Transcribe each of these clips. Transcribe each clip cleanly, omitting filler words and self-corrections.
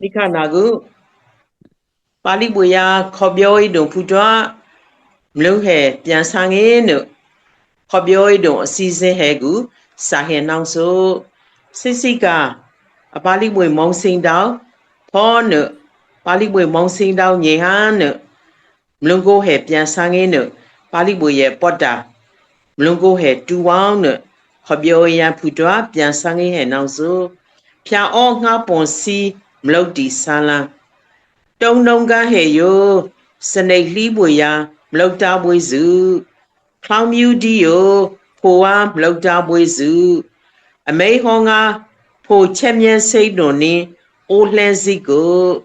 Nikanagu Pali Buya Kobioi don't Pudra Mluhe Piansange no Kobioi don't season hegu Sahe Nangso Sisika a Pali Bui Mong Sing Dao Pon no Pali Bui Mong Sing Dao Nyehan no Mlungo he Piansange no Pali Buye Poda Mlungo he Tuwang no Kobioi Pudra Piansange he Nangso Pia O Nga Pon Si Mlodi Sala Đông Đông Ga He Yo Snake Li Buya Mlota Buizu Clown Mew Dio Poa Mlota Buizu A May Honga Po Chemian Say Doni Old Lanzigo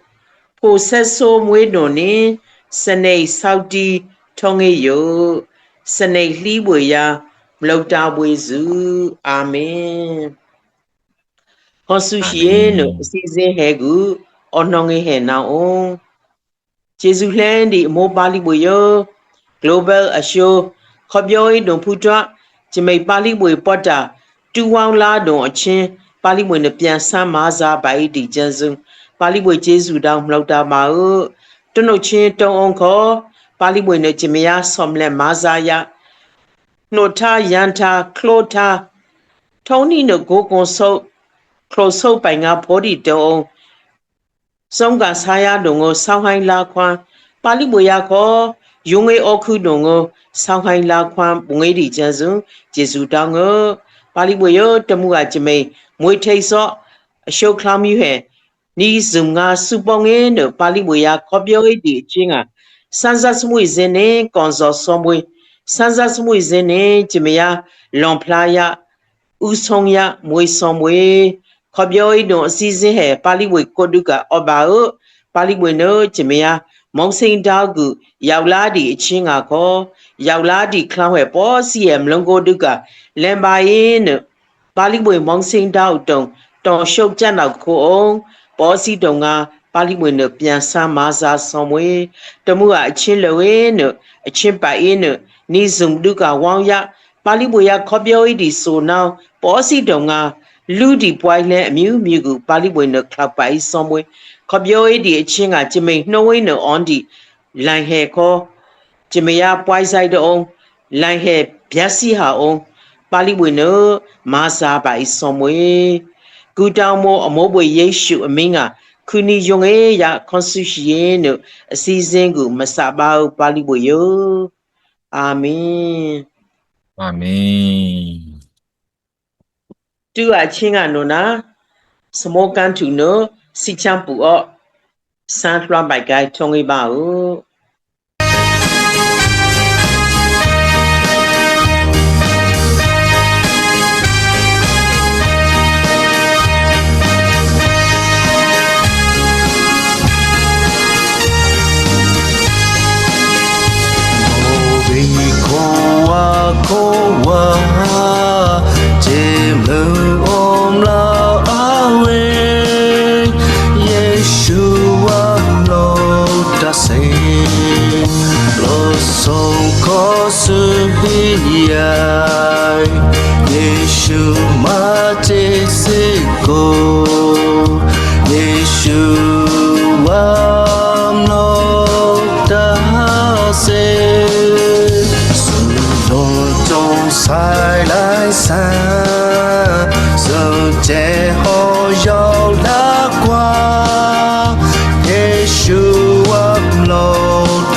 Po Seso Mwe Doni Snake Saudi Tongi Yo Snake Li Buya Mlota Buizu Amen Consushie no season hegu ononge he na on Jesu Landi mo Pali Buyo Global Assure Kobyoi don Putra Jimei Pali Bui Potter Tu Wang La don a chin Pali Bui ne Pian San Maza Bai Di Jansun Pali Bui Jesu down Mlota Mao Tono Chin Ton Onko Pali Bui ne Jimea Somle Mazaya Nota Yanta Clota Tony no go so Close up by nga body do Songa saya dongo Shanghai la kwan Pali Buya ko Yunge Oku dongo Shanghai la kwan Bungi di jansu Jesu dango Pali Buyo Temua Jime Mui Taiso Show Clam you he Ni Zunga Suponge no Pali Buya Kopyo di Jinga Sansa Smui Zene Gonzo Somwe Sansa Smui Zene Jimea Lomplaya Usongya Mui Somwe Kobyoi don season he Pali Bui Koduka Obao Pali Bueno Jimea Monsing Dagu Yauladi Chinga ko Yauladi Clown Bossy Longo Duka Lembain Pali Bui Monsing Dao Don Show Jana Ko Bossy Donga Pali Bueno Piansa Maza Somwe Tomua Chiloen a chimpa in Nizum Duka Wanya Pali Buya Kobyoi di so now Bossy Donga Ludi Boyle Mew Mugu Pali Bueno Club by somewhere Kobyoi di Chinga Jimmy no way no on the line hair call Jimmy Boy side on line hair Piasi ha on Pali Bueno Masa by somewhere Good down more a mobile yeshu a minga Kuni Yonge ya consucieno a season good Masaba Pali Boyo Amen Amen. Do I chinga nona small can to no si champu o San Juan by guy tongi bao Kowa Jimlu Omla Awe Yeshua no Dase Loso Kosu Hiyai Yeshu Mate Siko Yeshua no Dase Sai lai sa so je ho yo la qua Yeshua lo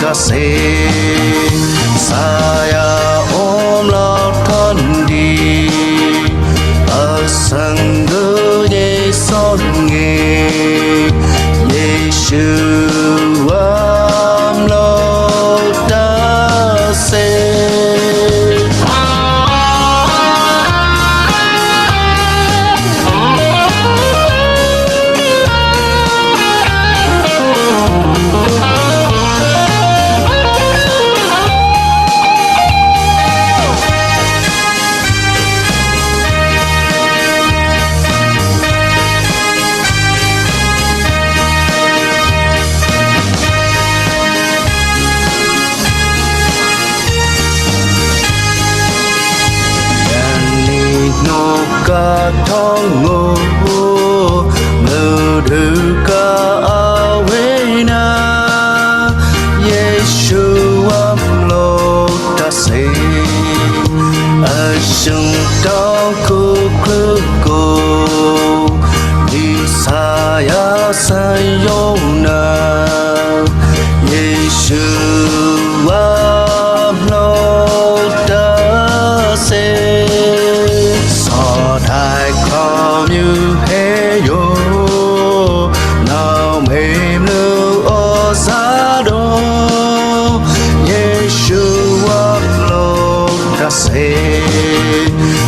da se sa ya om lo thon di san yona Yeshua bloda se so thai come you hey yo now me blue osado Yeshua bloda se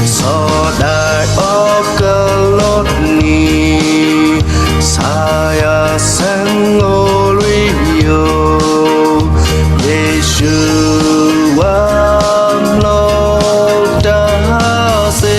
so that of the Lord ni saya glory yo Yeshua Lord se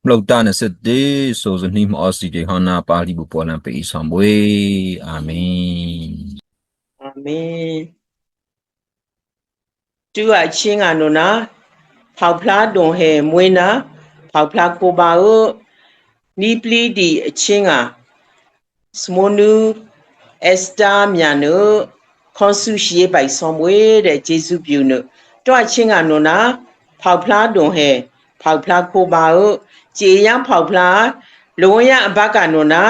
Melodane sedih so ni mo osi de hana pali bu polan pe isambwe. Amen. Amen. Tu a chinga no na phao phla don he muina phao phla ko ba o ni pli di chinga smonu Esther miano konsu shie bai somwe de Jesu byu no tu a chinga no na phao phla don he phao phla ko ba o je yang phao phla lo ya abaka no na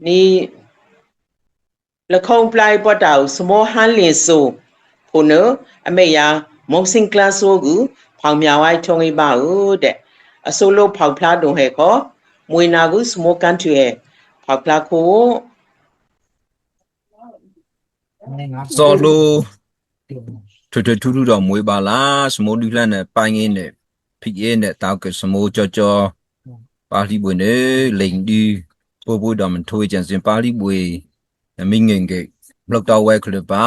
ni la khong plai pot tao smo han lin so ဖို့နော်အမေယာမောင်စင်ကလာဆိုကူဖ ဖောင်မြောင်ဝိုင်းထုံးလေးပါဦးတဲ့အစိုးလို့ဖောက်ဖလားတုံဟဲ့ခေါ်မွေနာကူစမိုကန်ထွေဖောက်ဖလားကို စောလို့ထွတ်ထွတ်ထူးထူးတော့မွေးပါလားစမိုးဒီလန်နဲ့ပိုင်းရင်းနဲ့ဖိရဲနဲ့တောက်ကစမိုးကြောပါဠိပွေနဲ့လိန်ဒီပို့ပို့တော်မထွေးကြံစင်ပါဠိပွေမိငင်ကဘလောက်တော့ဝဲခလပါ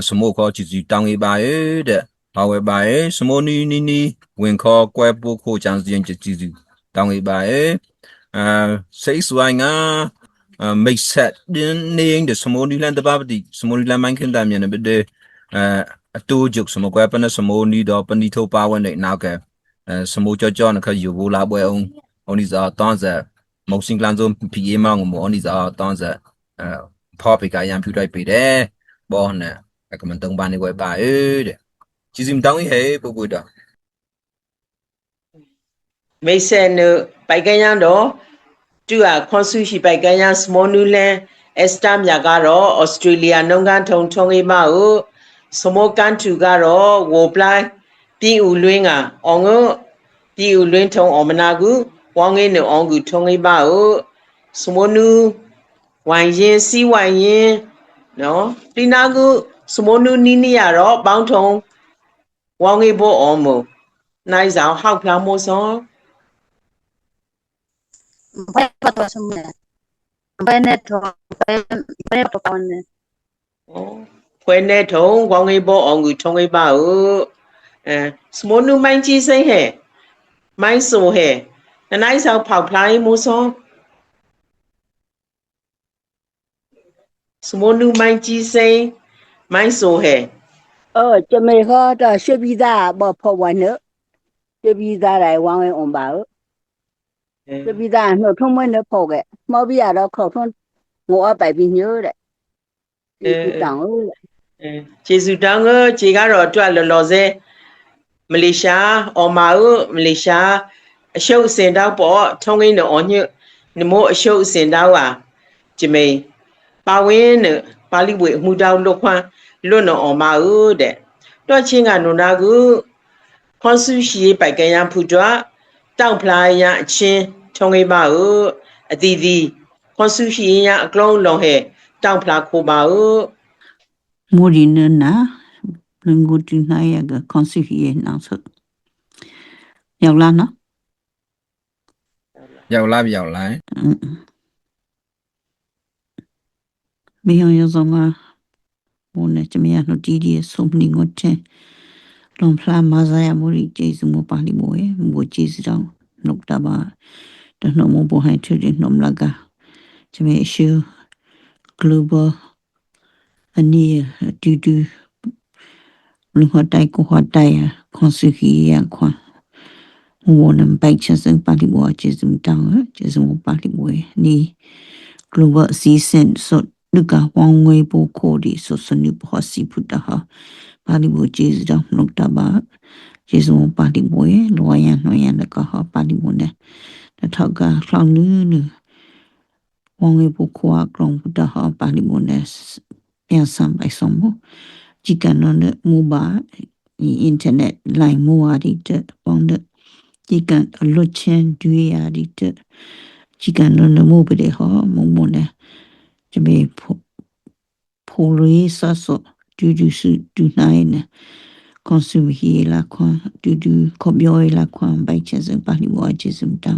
စမိုးခေါ်ချီစီတောင်းရေးပါရဲ့တဲ့ဘာဝဲပါရဲ့စမိုးနီဝင်ခေါ်ကွဲပို့ခိုကြံစင်ချီစီတောင်းရေးပါရဲ့စိတ်ဆွိုင်းငါမိတ်ဆက်တင်းနေတဲ့စမိုးဒီလန်တပါပတိစမိုးဒီလန်မိုင်းခင်တာမြန်တဲ့အတူကျုပ်စမိုးကွဲပနဲ့စမိုးနီတော့ပဏိထုတ်ပါဝဲနဲ့နောက်ကစမိုးကြောနခယူဘူးလာပွဲအောင်ဟိုနီစာတန်းစမုံစင်ကလန်ဇုံဖီယေမောင်းမောနီစာတန်းစဖော်ပိကရန်ဖြူတိုက်ပေးတယ်ဘောနဲ့အကမန်တုံးပါနေဝဲပါတဲ့ကြည်စင်တောင်းဟဲ့ပုတ်တာ မိတ်ဆက်နပိုက်ကရန်တော့သူကခွန်ဆူရှိပိုက်ကရန်စမောနူလန်အက်စတာမြာကတော့ဩစတြေးလျနှုံကန်ထုံထုံလေးပါဦးစမောကန်တူကတော့ဝိုပလိုက်ပြည်ဦးလွင်းကအောင်ငပြည်ဦးလွင်းထုံအမနာကူဝေါငင်းနအောင်ကူထုံလေးပါဦးစမောနူဝိုင်ရင်စီဝိုင်ရင်နော်တိနာကူစမောနူနီနီရတော့ပေါင်းထုံဝေါငေဘောအောင်မနိုင်ဆောင်ဟောက်ဖလားမို့စော Vai para su mãe. Vai neto, vai para onde? ဖွဲနဲ့ထုံဝေါငေဘောအောင်ကူထုံလေးပါဦးစမောနူမိုင်းကြီးစိမ့်ဟဲ့မိုင်းဆိုဟဲ့နိုင်ဆောင်ဖောက်ဖလားမို့စောစမောနူမိုင်းကြီးစိမ့်မိုင်းဆိုဟဲ့ จะไม่เขาจะช่วยพี่ได้บอกพอวันเนอะช่วยพี่ได้ไรวางไว้อมบ่าวช่วยพี่ได้หนูทุ่มไม่เนอะพอแกมาพี่เราเขาทุ่มงัวไปพี่เยอะเลยพี่ตังเลย ကျေစုတောင်းကခြေကတော့အတွက်လော်လော်စဲမလေးရှားအော်မာဦးမလေးရှားအရှုပ်အစင်တောက်ပေါ့ထုံးရင်းတော့ညနမို့အရှုပ်အစင်တောက်ဟာဂျမိန်ပါဝင်းနဲ့ပါဠိဝေအမှုတောက်လွတ်ခွန်းလွတ်နော်အော်မာဦးတဲ့တော့ချင်းကနုနာကူခွန်ဆူရှိပိုက်ကရန်ဖူတော့တောက်ဖလားရအချင်းထုံးရင်းပါဦးအတီးတီခွန်ဆူရှိရအကလုံးလုံးဟဲ့တောက်ဖလားခိုပါဦး မိုဒီနနာလငူတီနာယကကွန်စီဟီနောက်ဆုရောက်လာနော် ရောက်လာ မေယယဇမဘုန်နဲ့ချမရနှတီးဒီဆုမနီငတ်ချေလွန်ဖလာမာဇာယမိုရီကျေစုမပါလီမိုေမိုကျေစုတောင်းနုတ်တဘာတနှမဘဟိုင်ထွေနှမလကချမေရှူ global အနီတူလူဟတိုင်ကိုဟတိုင်ခွန်စီဟီယခွန်ဝနံပိုက်ချစံပါလီမိုကျေစုတောင်းကျေစုမပါလီမိုနီ global season ဆိုလူကဝေါငွေပိုခိုဒီဆိုစနိဘောစီဖုတဟာပါလီမိုကျေစုတောင်းနုတ်တဘာကျေစုမပါလီမိုလောယန်နှွယန်လကဟာပါလီမိုနဲ့တထောက်ကခေါင်းနူးဝေါငွေပိုခိုအကောင်ဖုတဟာပါလီမိုနဲ့ပြန်ဆံပိုက်ဆုံးမជីကန်နော်မိုဘာinternet line မိုဟာဒီတက်ပေါင်းတဲ့ជីကန်အလွတ်ချင်းတွေ့ရဒီတက်ជីကန်နော်မိုဘလေဟောမုံမနဲ့ဂျမေဖိုရီဆာဆိုဒူစုဒူနိုင်နဲ့ consume ဟီလာခွန်ဒူကော်ပြောလာခွန်ဘိုက်ချစပါလီဝါချစမတာ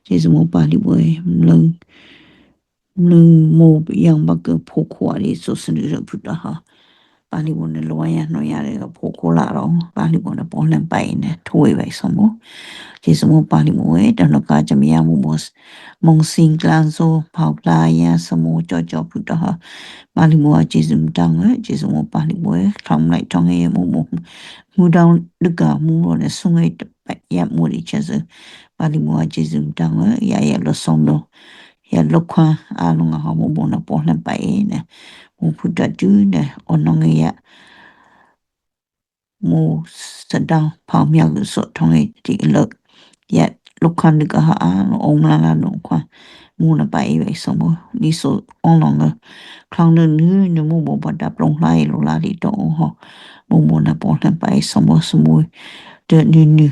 ချစမပါလီဝဲလုံမိုယံဘကဖိုခွာရီဆိုစနေရပူတာဟာပါလီဝန်လောရနှောရတဲ့ဖိုခိုလာတော့ပါလီဝန်ပေါ်လန်ပိုင်နဲ့ထွေးပဲဆိုမို့ကျေစမိုပါလီမွေတနကကြမယမှုမစင်ကလန်ဆိုဖောက်လာရစမိုကြောပူတာဟာပါလီမွာကျေစမတောင်းကျေစမိုပါလီမွေထောင်းလိုက်ထောင်းရမှုမူတောင်းလကမှုရောနဲ့ဆုံရရမှုရီချစပါလီမွာကျေစမတောင်းရလဆုံးတော့ရလောက်ခွန်အားလုံးဟာမဘုံနဲ့ပေါ်လန်ပိုင်နဲ့မဖုတတူနဲ့အနငရမိုးစတောင်းဖောင်မြောက်ဆိုထုံးရတီလို့ရလောက်ခွန်ကဟာအောင်လာလုံးခွန် muna pai vai somo ni so onlong klang nu mo mo ba da plong lai lo la di to ho mo mo na po na pai somo somo de nu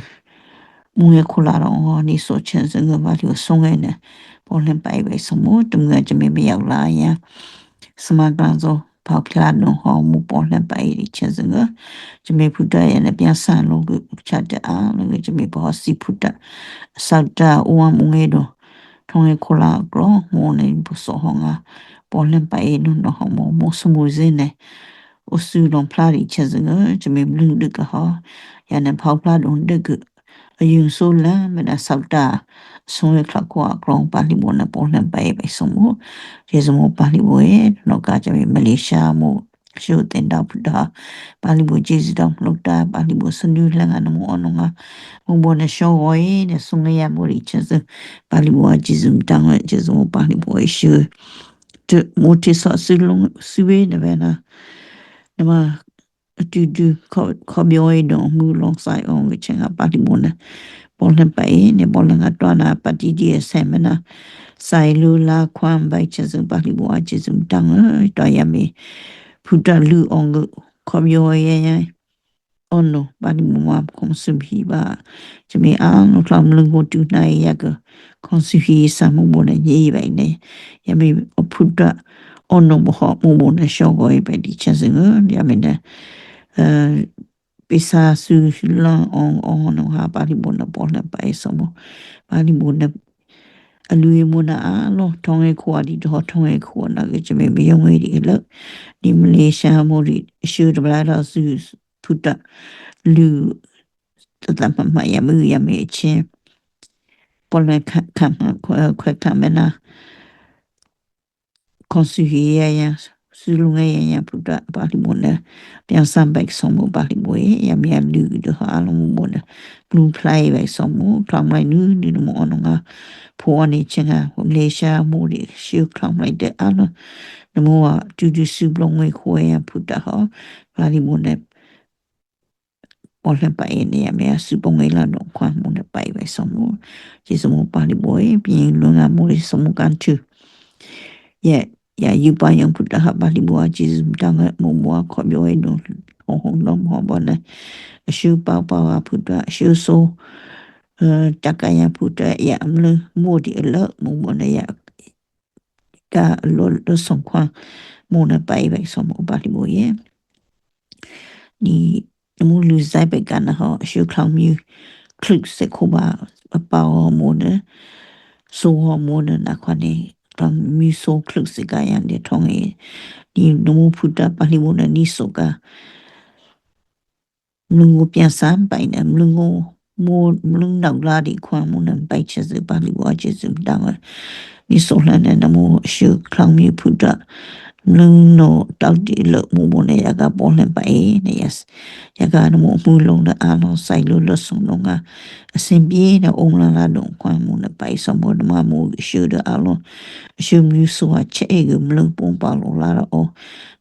mu ye khula ro ni so chen se nga ba li so ngai ne po na pai vai somo tu nga je me yau la ya sma gan zo pa kla no ho mu po na pai di chen se nga je me pu da ya ne pya san lo gu cha da a lo je me ba si pu da sa da o mu ngai do thong khola gro mo ne bu so honga polen pa e no no mo mo so mo zine o su don pla ri che znga je me lu de ka ha ya ne phao pla don de gu a yu so la me na sa da so e kla ko gro pa li mo na polen pa e ba so mo je so mo pa li mo e no ka je me malaysia mo shu ten da pu da pa li mo je zi da lo da pa li mo so nu la nga no mo no nga mo na show oi ne so ya mo ri che z pali mo jizum tang jizum pali mo shu de moti sa sulung suwe ne bena nama du ko bioi do mu long sai on we chenga pali mo na bolen pai ne bolen atwana pati di semena sai lu la kwam bai jizum pali mo jizum tang to yami puta lu on ko bioi ono bani mua konsumhi ba jame ang ram lungo tu na ya ga konsumhi sa mo mo na ye ba ne ya me opuda ono mo ha mo mo na sho go e ba di chen singa ya me na pisa su la on no ha ba di mo na bo na ba so mo ba di mo na alui mo na a lo tong e ko di do tong e ko na ge jame me yong e di lo ni Malaysia mo ri shu de bla da su puta lu tata mama ya mu ya me che pole ka mena konsuhiya ya sulunga ya puta bali mona pian sambek somo bali boy ya me lu de halo mona blue play vai somo klang mai nu ni mo onga po ni chenga Malaysia mo ri shu klang mai de ano mo tu su blong we ko ya puta ha bali mona ole pa ene ya me supong ela no kwa mo na pai vai somo je somo pa li boy bien lo na mo li somo kan tu ya yu pa yang puta ha pa li bo je dang mo mo ko yo e no hong no mo ba na shu pa puta shu so takaya puta ya mlu mo di lo mo na ya ka lo song kwa mo na pai vai somo pa li bo ye ni mo lu zai be kan ha shu klang mu click se ko ba pa mo ne so mo ne na kwa ne tam mi so click se ga yan de thong e ni no mo phuta pa li mo na ni so ka lungo pian sam pai na lungo mo lung nau la di kwa mo na pai che se pa li wa che se dang ni so la ne na mo shu klang mi phuta lung no tao di lo mo mo ne ya ga bo len pa e ne yes ya ga no mo mu long da a no sai lo lo so no nga asin bi na ong la la no kwa mo na pai so mo ma mo shu da a lo shu mu so a che e gum lo pon pa lo la o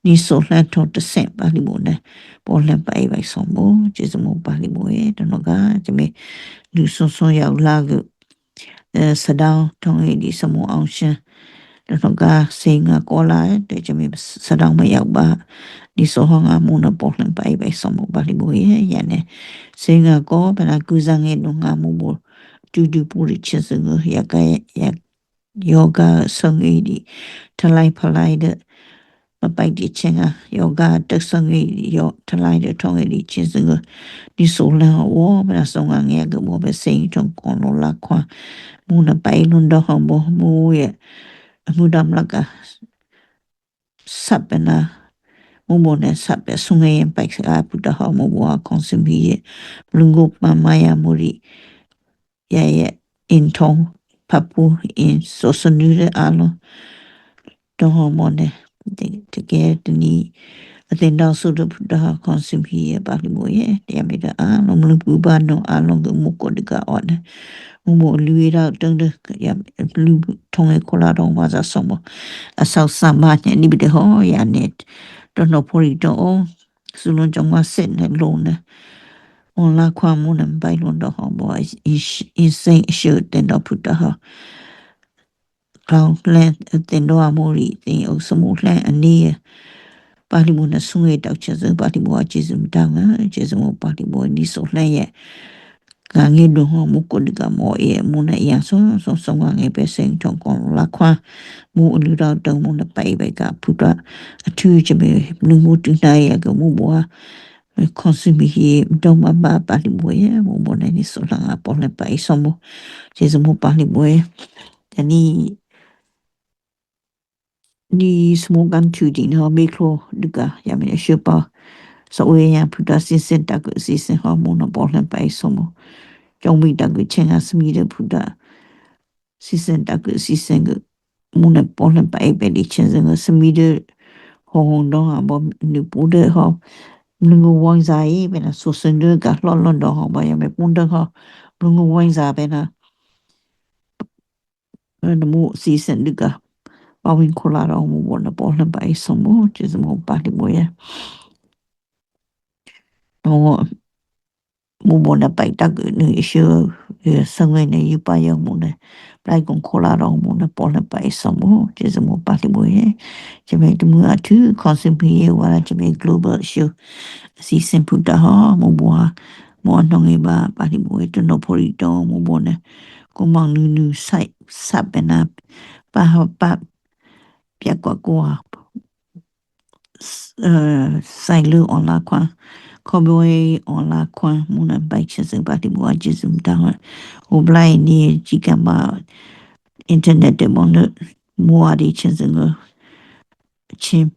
ni so la to de se pa li mo ne bo len pa e bai so mo je so mo pa li mo e da no ga je me lu so so ya la gu sa dao tong e di so mo ang sha đó ga singa kola de jami sadang ma yak ba di so hanga mo na po lang pai bai so mo ba li bo ye ya ne singa ko ba na ku zang e no nga mo bo tu pu ri che se ngo ya ga ya yoga song e di talai palai de ma pai di chenga yoga de song e yo talai de tong e di che se ngo di so la wo ba na so nga nge ga mo ba sing tong kon lo la kwa mo na pai nun do ha mo ye mudam laga sapena mumone sape sungai yang baik aku dah mau buat konsumsi lungu mamaya muri ya intong papu in sosenure alo doh mone te ni atenda sudah dah konsumsi bagi moye dia meda alo melumpu bano alo muko dega on mo luira deng de ya lu tonge kola dong waza somo asau sama ni bide ho ya net don't know pori do sulon jongwa sen ne lone on la kwa mo na bai lon do ho boy is saying should then up put ha Clown Land Tendo Amori, the Osamo Land and near Palimuna Sunga Doctors, Baltimore Jism Danga, Jesmo Baltimore Niso Laya. Gangi do muko diga mo muna yaso so someone a besing tong kong lakwa mu ulira dong muna pai ka puta atu jebe nungu tinai aga mu boa consume hi dong ma pali boye mu bona ni so langa pole pai somo jesu mu pali boye ni small gun tu din ha mikro diga ya me shepa so we ya puta sin ta ko sin ha mu na pole pai somo trong mi ta ko chen ha smi de puta season ta ko season ko muna pole pai be di chen nga smi de hong dong ha bo ni pu de ha nungu wang zai be na so sen de ga lo lo do ha ba ya me pun de ha nungu wang za be na no mu season de ga ba win ko la ro mu bo na pole pai so mo je mo pa di mo ya no mu bo na pai ta ko ni shu sang we ne yu pa yo mu ne pai kon ko la ro mu na pole pai so mo je mo pa di mo ya je me tu mu a tu consume ye wa je me global show si simple da ha mo bo mo nong e ba pa di mo e to no pori to mo bo ne ko mang nu sai sap na pa ha pa pia kwa sai lu on la kwa ko boy on la kwa mo na bai che se pa di mo a je zum da ha o blai ni ji ka ma internet de mo mo a di che se ngo chen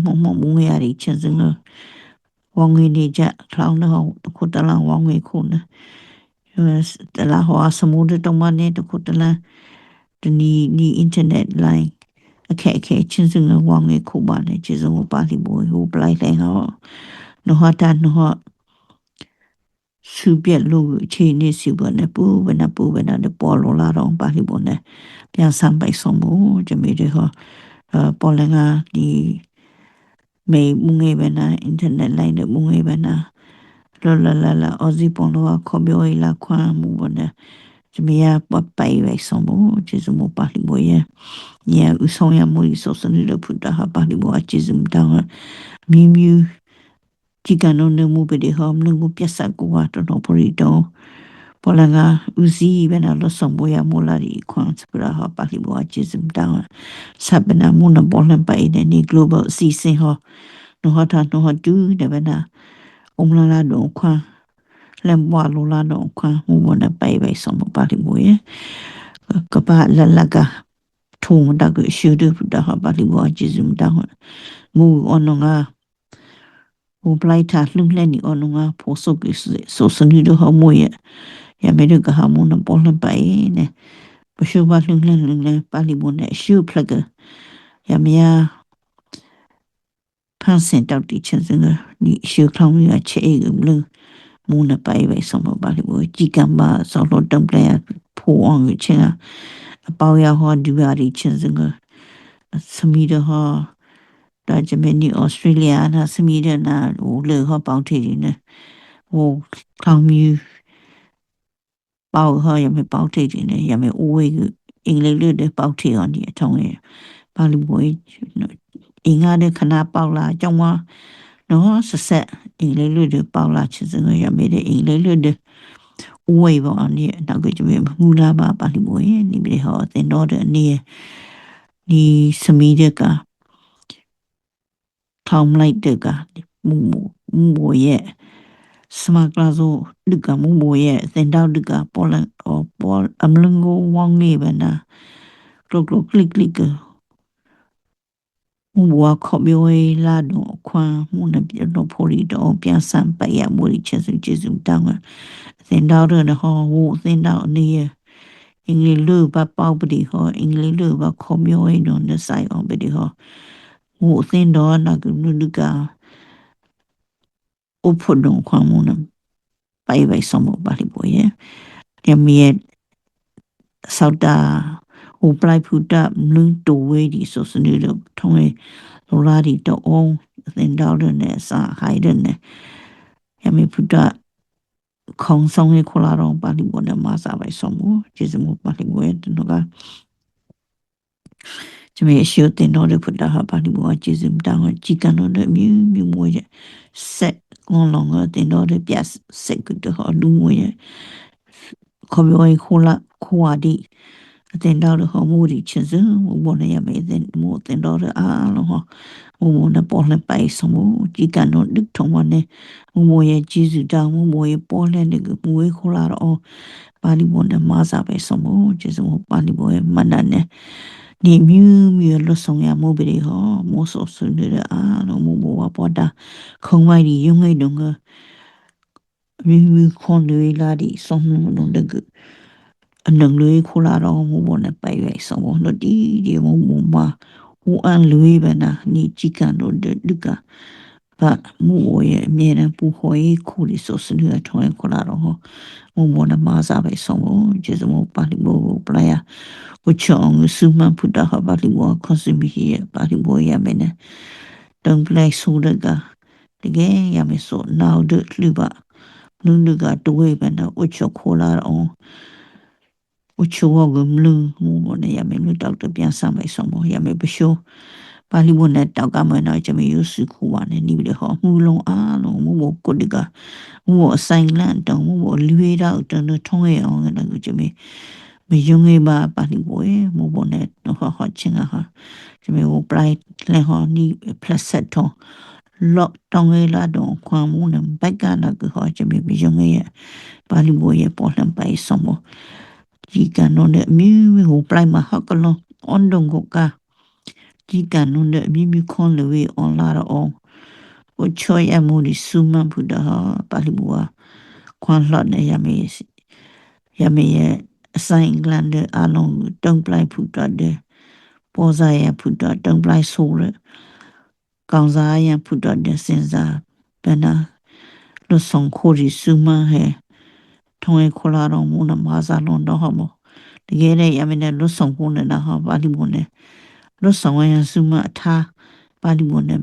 mo mo ya di che se ngo wang ni ja clown na ko ta la wang ko na de la hoa samude to mane to ko la ni internet line okay chin sing wang e ko ba ne chi zo pa li bo ho blai le ha no ha ta no ha su bie lo chi ni si bo ne pu na de po lo la rong pa li bo ne pian sam bai so mo je me de ha po le nga di me mu nge be na internet line de mu nge be na la ozi pon lo ko bio la kwa mu bo ne Jumia pai vai somo jizumo pali boye ya usonya muri so sonu puta ha pali bo jizum dang mimu jigano no mu be de hom no piasa ko wa to no pori do polanga uzi bena lo sombo ya molari kwant pra ha pali bo jizum dang sabena muna bolen pai de ni global si se ho no ha ta no ha du de bena omla do kwa lemwa lo la no kwa mu bona pai vai somo pali boye ka ba la ga thong da go shu du da ha ba li wa ji zum da mu ononga u plai ta lung le ni ononga po so ki so so ni do ha mo ye ya me de ga ha mo na po la pai ne pa shu ba lung le pa li mo ne shu plug ya me ya pan sen da ti chen zeng ni shu klong ya che e lu mu na pai vai so mo ba li mo ji kan ba so lo dam ple po on chen a bao ya ho du ya ri chen zeng sami de ha da Germany Australia na sami de na wo le ho bao thi ne wo klong mi bao ho ya me bao thi ne ya me o we ing le le de bao thi on ni thong ye ba lu bo ing a de khana bao la chong wa no sa sa ing le le de bao la chi zeng ya me de ing le le de we ba on ni na go me mu la ba ba lu bo ye ni me ho de no de ni sami de ka thong lai de ka mu ye smaklazo de ka mu ye den dao de ka polan o pol amlungo wang ni ba na klok klik mu wa kho bio la do kwa mu na bi no phori do pian san pa ya mu ri chen su ji su dang den dao de ho wo den dao ni ye ing li lu ba pao bi ho ing li lu ba kho bio no na sai on bi ho wo den do na ku nu du ka o pho do kwa mu na pai vai so mo ba li bo ye ya mi sau da o plai phu da lung to we di so su ni do thong e lo la di to on den dao de ne sa hai de ne ya mi phu da khong song e ko la ro ba li bo ne ma sa vai so mo ji su mo ba li bo ye no ga 这边修电脑的不大好，把你我接着当我几干了的咪我也塞，我啷个电脑的别塞个的好，路我也可不可以苦啊的。电脑的好，我的其实我那也没我电脑的啊了哈，我那包了白什么，几干了的同我呢，我也记住当我也包了那个我也苦啦了哦，把你我那马上白什么，就是我把你我蛮难呢。你咪了送呀，莫别的哈，莫说是的啊，那我把它空外的用的那个，咪看的那里送那个。能lui khô la đó mu bon na pai vậy sao mo nó đi mu mà mu ăn lui bên na ni chỉ cần nó được cả và mu ye mẹ na bu hoi khu đi số sinh nữa thôi khô la đó mu bon na mà ra vậy sao mo chỉ mu ba đi mu playa u chong su man pu da ha ba đi mu con su mi ye ba đi mu ya mẹ na đông play su được cả cái ya mẹ số nào được lưu ba nung được cả đuôi bên na u chong khô la đó我去我个路，我那也没路到这边上来什么也没不修，把你我那到干嘛那就没有事苦玩的，你不得好，我弄啊弄，我过那个，我三烂的，我绿到的那通样的那个就没用的吧，把你我那那好轻啊哈，就没我本来然后你 plus 头。落当个拉动，看我能白干那个好，就没用的，把你我也不能白什么。jika nonde mi ho plai ma hakalo ondong ko ka jika nonde mi kon lewe on la on o choi amuri suma buda pali bua kwan lot ne yame ye sain glande along dong plai puta de poza ya puta dong plai sole kaunza ya puta de senza bena lo song khori suma he 통에 콜라로 무나 마살론도 하모 되게네 야메네 로송고네 나하 발리모네 로송와야 수마 타 발리모네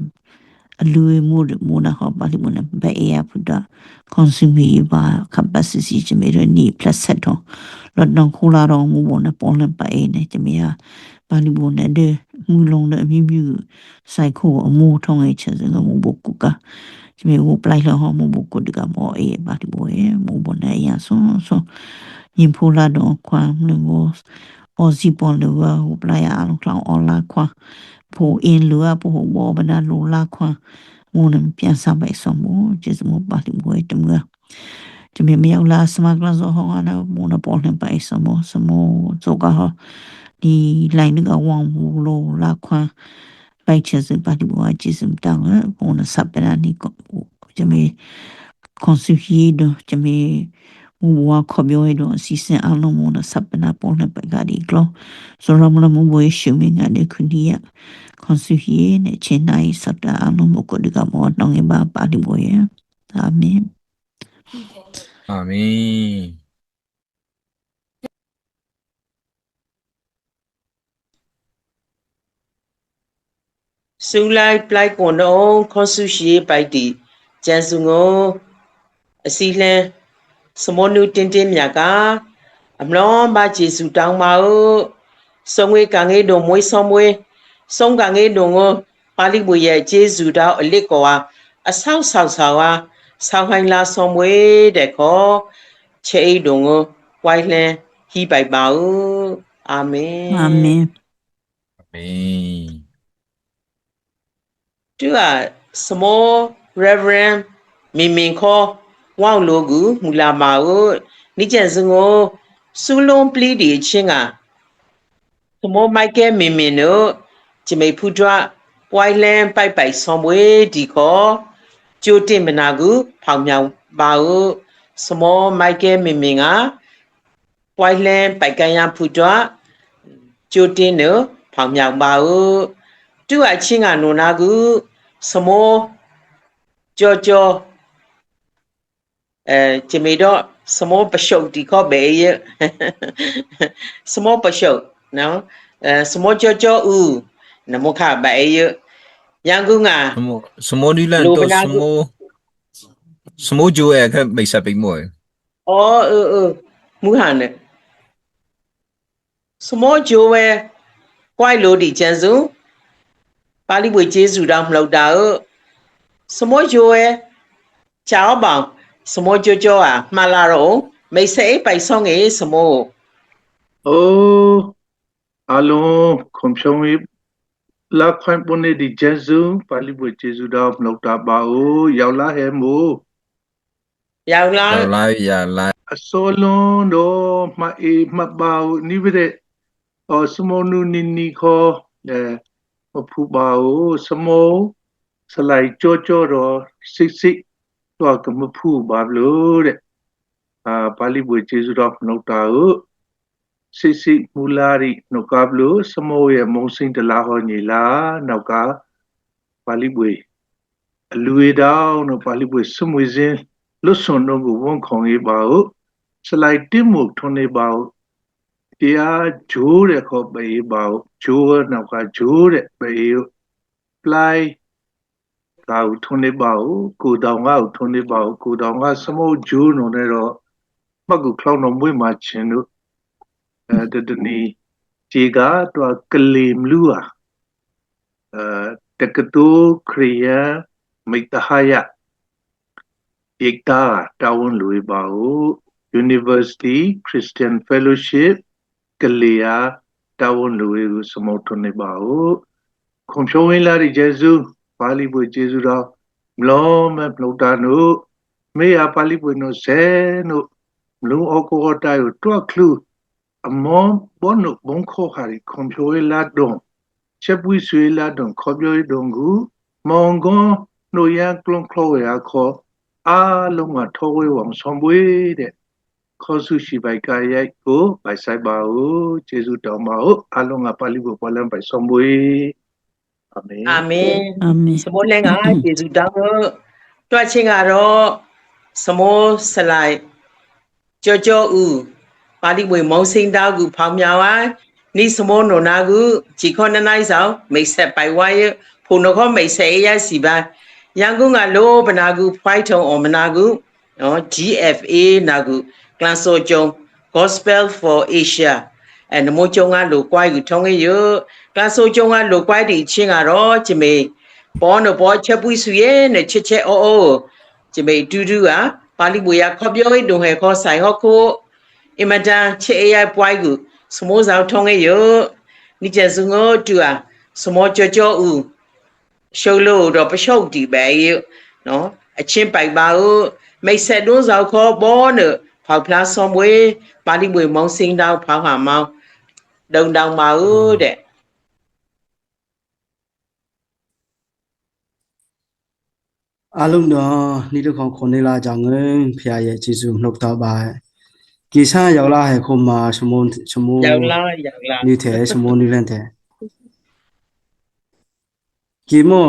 알루에 무나 하 발리모네 베야 부다 컨슈미바 capacity 지메르 니 플러스토 로동 콜라로 무모네 본네 바에네 지메야 발리모네 데 무롱네 미미 사이코 무 통에 쳐서 무복구가 me wo plai lo ho mo ko diga mo e ba di bo e mo bon na ya so yin phu la do kwa mo wo o si bon lo wo plai a lo klang on la kwa phu in lo a phu wo ba na lo la kwa mo na pian sa bai so mo je mo ba di bo e tum ga je me me la sama kla so ho na mo na bon na bai so mo zo ga ho di lai ni ga wang mo lo la kwa bai che se ba di bo a ji sim tang mo na sa ba ni ko je me consuhier do je me mo ko bio e do si se a no mo na sa ba na po na ba ga di glo so ra mo na mo bo e shu me nga de ku ni ya consuhier ne che nai sa da a no mo ko di ga mo no nge ba di bo ye amen Amen. 苏来来广东康苏西白地，江苏我西兰什么牛点点面个，阿啷把结束当嘛哦，上回讲个东梅上回，上讲个东哦，把你不也结束到那个啊，少啊，少还拉上回的个，吃一东哦，外来希拜吧哦，阿门。 amen Amen. 这个什么 Reverend 明明可网络个木拉马哦，你讲是我苏龙不离的亲啊，什么买个明明哦，就没铺着外来拜拜上位的个，就对面那个朋友把哦，什么买个明明啊，外来拜个样铺着，就对呢朋友把哦。 这个亲啊，侬那个什么叫这没到什么不熟的个白耶，什么不熟，喏，什么叫那么看白耶，杨公啊， 什么你烂到什么就爱看没啥病么？木汉的，什么就为 quite low di chanzu pali bui jesu dang mlo da smo joe chao bang smo jojo a ma la ro mai sai pai song e smo โอ้อาลงคอมพิวเตอร์ลักขวัญปุ่นในดิเจซูปาลิบุเจซูดาวมลกตาบาโอยาวลาเฮมู yao la ရောက်လိုက်ရလိုက် အစောလုံးတော့မအေးမပါဘူးနိဗ္ဗေစမောနုနိနီခောမဖူပါဘူးစမောစလိုက်ကြောကြောတော့စစ်တော့ကမဖူပါလို့တဲ့ပါဠိဘွေကျေးဇူးတော်နှုတ်တာကိုစစ်မူလာရီနှုတ်ကဘလို့စမောရဲ့မုံစိန်တလာဟောညီလာနောက်ကပါဠိဘွေအလူရတောင်းတော့ပါဠိဘွေစမွေစင်းလွတ်စွန်တော့ကိုဝန်ခေါင်ရေးပါဟုတ်စလိုက်တင်မှုထွန်းနေပါဟုတ်တရားဂျိုးတဲ့ခေါ်ပေးပါဟုတ်ဂျိုးနောက်ကဂျိုးတဲ့ပေးပလိုက်ကာကိုထွန်းနေပါဟုတ်ကိုတောင်ကကိုထွန်းနေပါဟုတ်ကိုတောင်ကစမုတ်ဂျိုးနုံနဲ့တော့မှတ်ကိုခေါင်းတော်မွေးမှချင်းတို့တနီဒီကတော့ကလီမလူဟာတကတူခရီးယာမိတဟာယEkta Town Louis Bao University Christian Fellowship Kalia Town Louis Samotone Bao Compion Larry Jesu Palibu Jesu Mlom Plotano Mea Palibu no Seno Blue Oko Tayo Tuaklu a mom bono bonko hari Compion Ladon Chepui Sui Ladon Kobyo Dongu Mongon No Yang Klon Chloe Ako အားလုံးကထောဝေးဝံဆောင်ပွေးတဲ့ခေါ်စုရှိပိုက်ကရိုက်ကိုပိုက်ဆိုင်ပါဦးကျေးဇူးတော်ပါဦးအားလုံးကပါဠိကိုပေါ်လမ်းပိုက်ဆောင်ပွေးအာမင် amen အာမင် စမိုးလည်းငါကျေးဇူးတောင်းတွတ်ချင်းကတော့စမိုးစလိုက်ကြောဦးပါဠိဘွေမုံစိန်တောက်ကိုဖောင်းမြောင်ဝိုင်းနိစမိုးနိုနာကိုဂျီခွန်နနိုင်ဆောင်မိတ်ဆက်ပိုင်ဝိုင်းဖုန်တော့မိတ်ဆက်ရစီပါရန်ကုန်ကလိုပနာကူဖိုက်ထုံအမနာကူနော် GFA နာကူကလန်ဆိုကျုံ Gospel for Asia နမိုးကျုံကလိုကွိုင်းကူထုံးရကလန်ဆိုကျုံကလိုကွိုင်းတီချင်းကတော့ဂျမေပေါ်နပေါ်ချက်ပွီးဆူရဲ့နဲ့ချက်အိုဂျမေတူကပါဠိဘွေရခေါ်ပြောရေးတုံဟဲခေါ်ဆိုင်ဟောခိုအင်မတန်ချေအရိုက်ပွိုင်းကူစမိုးဆောင်ထုံးရနိကျစုငိုတူစမောကြောဦးရှုပ်လို့တော့ပရှုပ်တီပဲနော်အချင်းပိုက်ပါဦးမိတ်ဆက်တွန်းဆောင်ခေါ်ပေါ်နဲ့ဖောက်ဖလားဆောင်မွေပါဠိဘွေမောင်စင်းတောင်းဖောက်ဟာမောင်းဒုံတောင်ပါဦးတဲ့ အားလုံးတော့နေ့တစ်ခေါက်ခုနေလာကြငယ်ဖရာရဲ့ကျေးဇူးနှုတ်တော်ပါကိစားရောက်လာဟဲ့ခုမှာရှမုံရောက်လာနေ့ထဲရှမုံနေ့လန်တဲ့ကိမော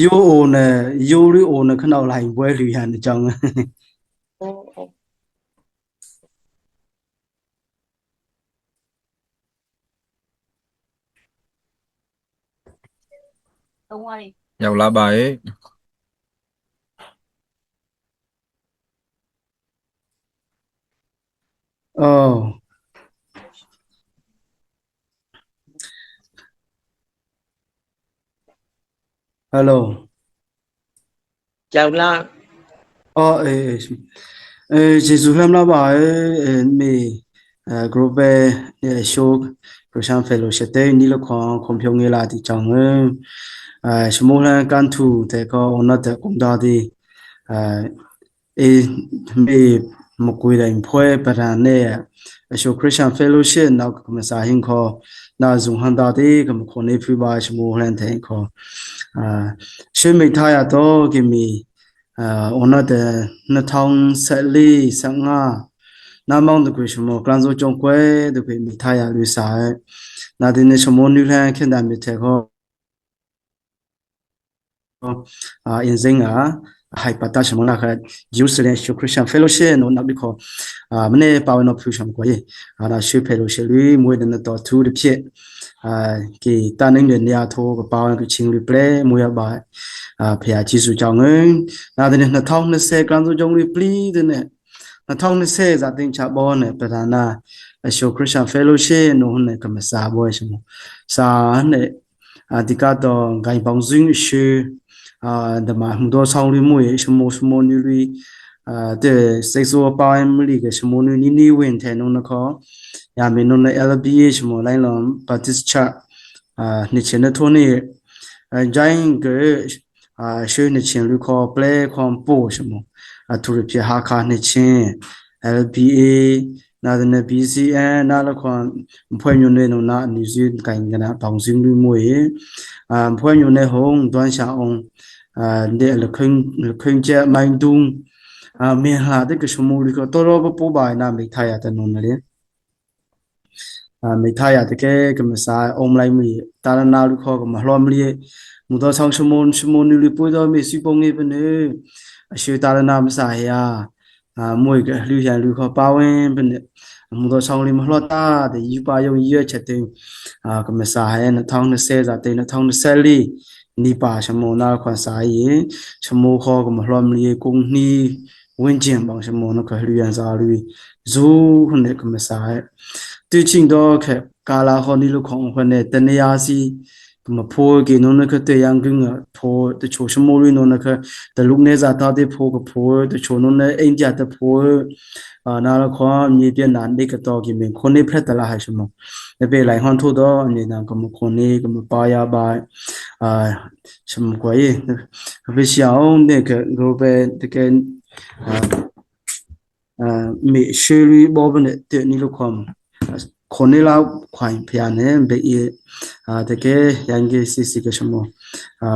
ယိုအိုနဲ့ယိုရီအိုနဲ့ခဏလိုက်ပွဲလူရတဲ့အကြောင်းရောက်လာပါရဲ့ Oh. Hello. ရောက်လာ Oh, Jesus lam la ba me group show Christian Fellowship te ni lo khom phyo nge la ti chang shmo lan kan thu te ko ona te kum da di me mo kui dai phwe pa ra ne show Christian Fellowship now kam sa hin kho na zung han da di kam kho ne phu ba shmo lan te kho shwe me tha ya to ki mi ona de na thong sa li sa nga na mong de kwi shmo klan zo chong kwe de kwi mi tha ya lu sa na de ne shmo nu lan khin da mi te kho in zinga hai pata shmo na kha Jerusalem Christian Fellowship no na bi kho mne pa no phu sham ko ye na shwe fellowship lui mwe de na to thu de phit ki ta ning de nya tho pa wan ki ching lu ple mwe ya ba phya chi su chang na de na thong na se kan zo jong lu pli de ne 那他们现在等下包呢，不然呢，小 Christian Fellowship 弄呢，咁么啥包什么，啥呢？ဒီကတော့ဂိုင်ပေါင်းစုံရှိဒမမှုတော့ဆောင်းလူမှုရေရှမိုနူလီတဲ့စိတ်ဆိုးပိုင်းမလီကရှမိုနူနီဝင်တဲ့နုံနခေါ်ယာမင်းနုံ LBA ရှမိုလိုင်းလုံးပတ်စ်ချနှစ်ချင်းထိုးနေဂျိုင်းကရှေနှစ်ချင်းလူခေါ် play ခေါ်ပို့ရှမိုသူရပြဟာခါနှစ်ချင်း LBA နာဒန BCN နာလခွန်ဖွဲ့မျိုးနေနုံနာအနီစုကိုင်ကနာပေါင်းစုံလူမှုရေဖွဲ့မျိုးနေဟုံတွန်းရှာအောင်တဲ့လခွင်ကျမိုင်းတုံမင်းလာတဲ့ကရှမိုလီကတော်တော်ပူပါနာမိထားရတဲ့နုံလေမိထားရတဲ့ကမစားအုံးလိုက်မီတာရနာလူခေါ်ကမလှော်မလီမူတော်ဆောင်ရှမိုနူလီပွေတော်မီစီပုံငေးပနေအရှိတာရနာမစားရမွေကလူရန်လူခေါ်ပါဝင်ပနေမူတော်ဆောင်လီမလှော်တာတဲ့ယူပါယုံရွက်ချက်တဲ့ကမစားဟဲ2020ဇာတဲ့2024နိပါရှမောနာခွန်စာယေရှမောခေါ်ကမလှော်မလီကုံနီဝင်းကျင်ပေါရှမောနခလူရန်စာလူဇူခုန်ကမစားတူချင်းတော့ခက်ကာလာခေါ်နီလူခေါင်ခွနဲ့တနေယာစီမဖိုးကေနုံနခတဲ့ယန်ကင်းဖိုးတချိုရှမိုလီနုံနခတလူနေဇာတာတဲ့ဖိုးကဖိုးတချိုနုံနဲ့အင်ဂျာတဲ့ဖိုးနာလခေါ်မြေပြနာနေကတော့ကိမင်ခုနေဖက်တလာဟရှမောနေပေလိုက်ဟွန်ထိုးတော့အနေနာကမခုနေကမပါရပါရှမကွာယေဘယ်ရှောင်းတဲ့ကဂိုဘဲတကယ်မေရှယ်ရီဘောဘနဲ့တဲ့နီလိုခေါ်ခုနေလောက်ခွိုင်ဖျားနေဘေးတကယ်ရန်ကြီးစီကရှမော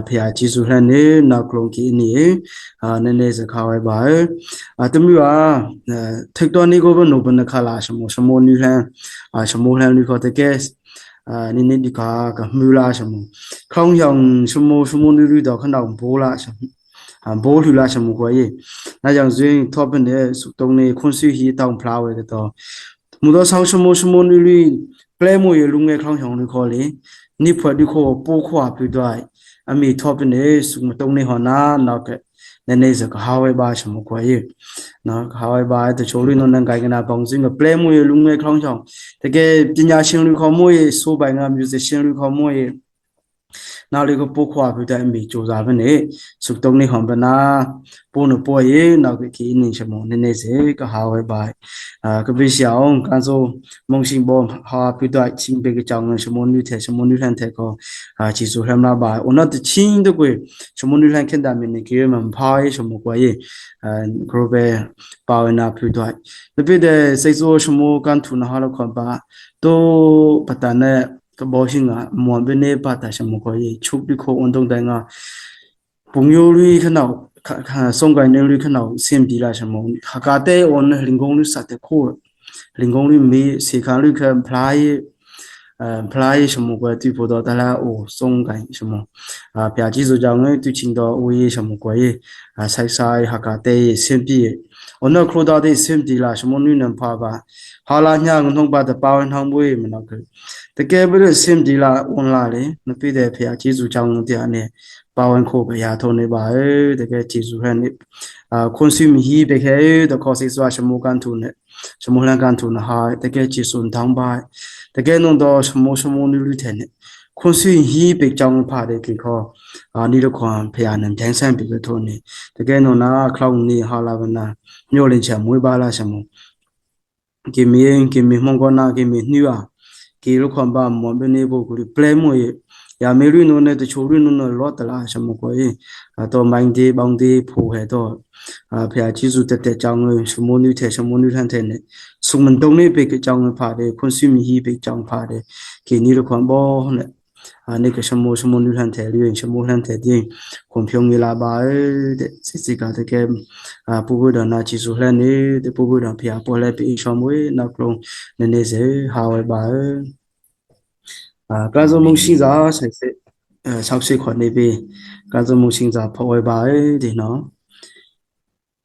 ဖျားကြည့်စုဟန်နေနောက်ကလုံးကြီးနေနည်းနည်းစခါဝဲပါတမျိုးထိတ်တော်နေကိုဘနိုဘနခလာရှမိုနီဟန်ရှမိုဟန်လူခေါ်တကယ်နိနေဒီကာကမူလာရှမိုခေါင်းရောင်ရှမိုနီလူတော့ခဏဘိုးလာရှမိုဘိုးလူလာရှမိုကိုရေး那样子托本的东呢昆水鱼当 flower 的到မူတော့ဆောင်းရှမိုနီလူပလဲမိုရလူငယ်ခေါင်းဆောင်လူခေါ်လေနိဖွက်ဒီခေါ်ပိုးခွာပြီးတော့အမေထောပနေစုမတုံးနေဟောနာနောက်ကနည်းနည်းစကဟာဝဲပါရှမခွေနော်ဟာဝဲပါတချို့လူနော်နန်ကိုင်ကနာပေါင်းစင်းကပလဲမိုရလူငယ်ခေါင်းဆောင်တကယ်ပညာရှင်လူခေါ်မိုရဆိုပိုင်က musician လူခေါ်မိုရနာလီကိုပိုးခွာပြီးတဲ့အမေကြိုးစားပဲနေစုတုံးနေဟောပနာပိုးနပေါ်ရေနောက်ကကီနေရှမနည်းနည်းစကဟာဝဲပါကပိရှောင်းကန်ဆိုမုံရှင်ဘောဟာပြီးတော့ချင်းပေကကြောင်းရှမနူတဲ့ရှမနူလန်တဲ့ကိုချီဆိုဟမ်လာပါအနတ်ချင်းတကွေရှမနူလန်ခင်တာမင်းကေမန်ဖာရှမကွာရေဂရိုဘဲပါဝနာပြီးတော့တပိတဲ့စိတ်ဆိုးရှမကန်ထူနာဟာလခွန်ပါတော့ပတနဲ့ကဘောရှင်ကမောဘနေပါတာရှမကွာရေချုပ်ပြီးခေါ်ဝန်တုံးတိုင်ကပုံရိုးလေးခနောက်送给那里看到先比啦什么，哈家带我那零公里啥的苦，零公里没谁看里看 play 什么个对不到，但là送给什么别记住讲对青岛为什么鬼晒晒哈家带先比，我那看到的先比啦什么女人怕吧，好啦伢我弄把的包人汤杯么那个，这个不是先比啦，我哪里那别的别记住讲的呢。包文库被下头呢吧，这个技术上呢，consume ही被开的考试说什么干图呢？什么人干图呢？哈，这个技术当吧，这个弄到什么努力的呢？consume ही被讲怕的这个你都看培养能天生比个图呢？这个弄那 cloud 呢，好了那，有人钱没巴拉什么？给me蒙古那给me女啊，给了看吧，莫被那个古里 play 么也。या मेरी नोने तो छोरी नोने लौट ला शमो कोई तो माइंडे बाउंडे फो है तो फिर चीज़ उतरते चांग शमोनी थे ने सुमंतों ने पे के चांग फाड़े कंज्यूम ही पे चांग फाड़े कि नीलो कंबो ने ने के शमोनी थे लिये शमोनी थे दी कंप्यूटर मिला बाय सिसी का तो के पुगुड़ा ना चीज़ है ने तो पुगुड़ा फिर पोले पे शमोई ना क्लों ने से हावे बायการจะมุ่งสิ่งจะใช้ชาวเชียงขวัญในปีการจะมุ่งสิ่งจะพอไว้บ่ายดีเนาะ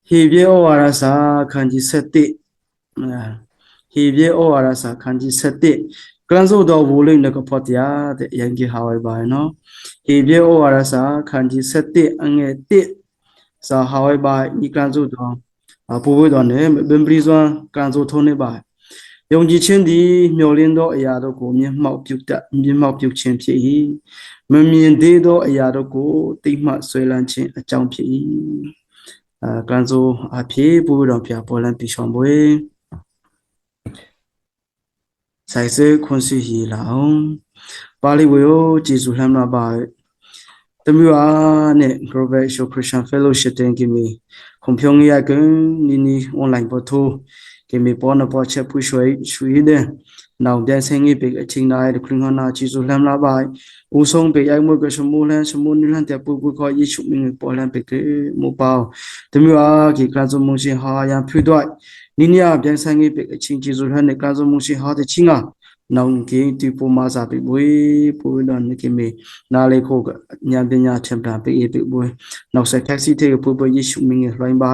ฮีเบโออาราสาคันจิเสติฮีเบโออาราสาคันจิเสติการจะดูวูลิงแล้วก็พอดีแต่ยังกี่หาไว้บ่ายเนาะฮีเบโออาราสาคันจิเสติอันเงติจะหาไว้บ่ายนี่การจะดู ပို့ဝဲတော်နဲ့ဘင်ပလီစွမ်းကန်ဆိုထုံးနေပါယုံကြည်ခြင်းသည်မျှော်လင့်သောအရာတို့ကိုမျက်မှောက်ပြုခြင်းဖြစ်၏မမြင်သေးသောအရာတို့ကိုသိမှတ်ဆွဲလန်းခြင်းအကြောင်းဖြစ်၏ကန်ဆိုအဖြစ်ပို့ဝဲတော်ဖျားပေါ်လန်းပြဆောင်ပွဲဆိုင်စခွန်စီဟီလောင်ပါဠိဝေယောကျေးဇူးလှမ်းလာပါတမျိုးအားနဲ့ Global Show Christian Fellowship တင်ကိမီခုံဖြုံရကန်နီနီ online ပေါ်ထိုးကိမီပေါ်နပေါ်ချက်ပူရွှေရွှေတဲ့နောက်တဲ့ဆင်းကြီးပေအချင်းတိုင်းခရင်ဟနာကျေးဇူးလှမ်းလာပါဦးဆုံးပေအိုင်မကရှမူလန်ရှမူနီလန်တဲ့ပူပူခေါ်ယေရှုမင်းပေါ်လန်ပေကမူပေါတမျိုးအားကိကဇမုန်ရှင်ဟာယံဖြူတော့နီနီအပြန်ဆင်းကြီးပေအချင်းကျေးဇူးလှမ်းတဲ့ကဇမုန်ရှင်ဟာတဲ့ချင်းကနောင်ကေတီပူမာစာပေဘွေပူဒန်ကိမေနာလေခိုညာပညာချမ်တာပေပေဘွေနောက်ဆက်တက်စီတေပူပယေရှုမင်းရဲ့လှိုင်းပါ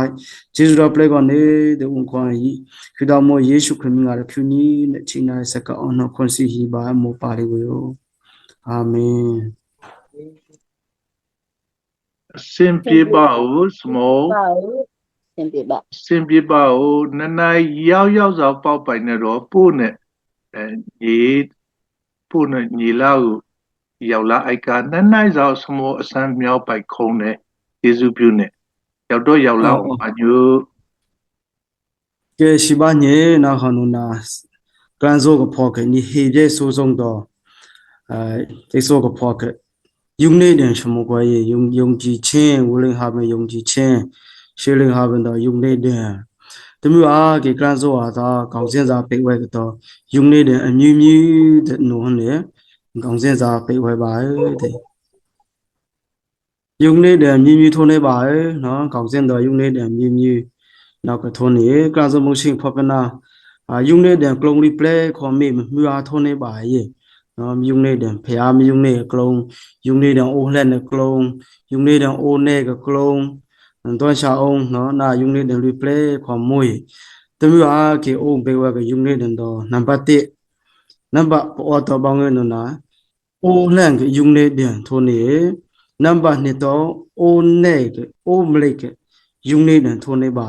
ဂျေဇူတော်ပလက်ကနေတဲ့ဝန်ခွန်ကြီးခရတော်မောယေရှုခရစ်မင်းကဖြူနီးနဲ့ချင်းနာစကအောင်နော်ခွန်စီဟီပါမောပါလေကိုအာမင် စင်ပြေပါဦးစမော ပါဦးသင်ပြပါ စင်ပြေပါဦးနနိုင်ရောက်စွာပေါက်ပိုင်နေတော့ပို့နဲ့ညီလာကိုရောက်လာအိုက်ကနနိုင်စွာစမောအစမ်းမြောက်ပိုက်ခုံးနဲ့ယေရှုပြုနဲ့ရောက်တော့ရောက်လာအောင်အညို ကဲရှိပါညေနာခနုနာကန်ဇိုကဖော်ကနီဟေကျေဆိုဆုံးတော့တေဆိုကဖော်ကယုံနေတဲ့ရှမကွာယေယုံကြည်ခြင်းဝလင်ဟာမယုံကြည်ခြင်းရှေလင်ဟာဘန်တော့ယုံနေတဲ့တမျိုးအားကေကန်ဇိုဟာသာကောင်းစင်စာပိတ်ဝဲကတော့ယုံနေတဲ့အမြူမြူတဲ့နိုးနဲ့ကောင်းစင်စာပိတ်ဝဲပါတဲ့ယုံနေတဲ့မြူမြူထုံးနေပါနော်ကောင်းစင်တော့ယုံနေတဲ့မြူမြူနောက်ကထုံးနေကန်ဇိုမရှင်ဖော်ကနာယုံနေတဲ့ကလုံးလီပလေခေါ်မေမြူအားထုံးနေပါရဲ့နော်ယုံနေတဲ့ဖျားမယုံနေကလုံးယုံနေတဲ့အိုးလက်နဲ့ကလုံးယုံနေတဲ့အိုးနဲ့ကလုံးတော့ရှာအောင်နော်နာယုံနေတဲ့လီပလေခေါ်မွေတမျိုးအားကေအိုးဘေဝကယုံနေတဲ့တော့နံပါတ်1နံပါတ်ပေါ်တော့ဘောင်းရဲ့နော်နာအိုးလန့်ကယုံနေတဲ့ထုံးနေနံပါတ်2တော့အိုးနဲ့အိုးမလိကယုံနေတဲ့ထုံးနေပါ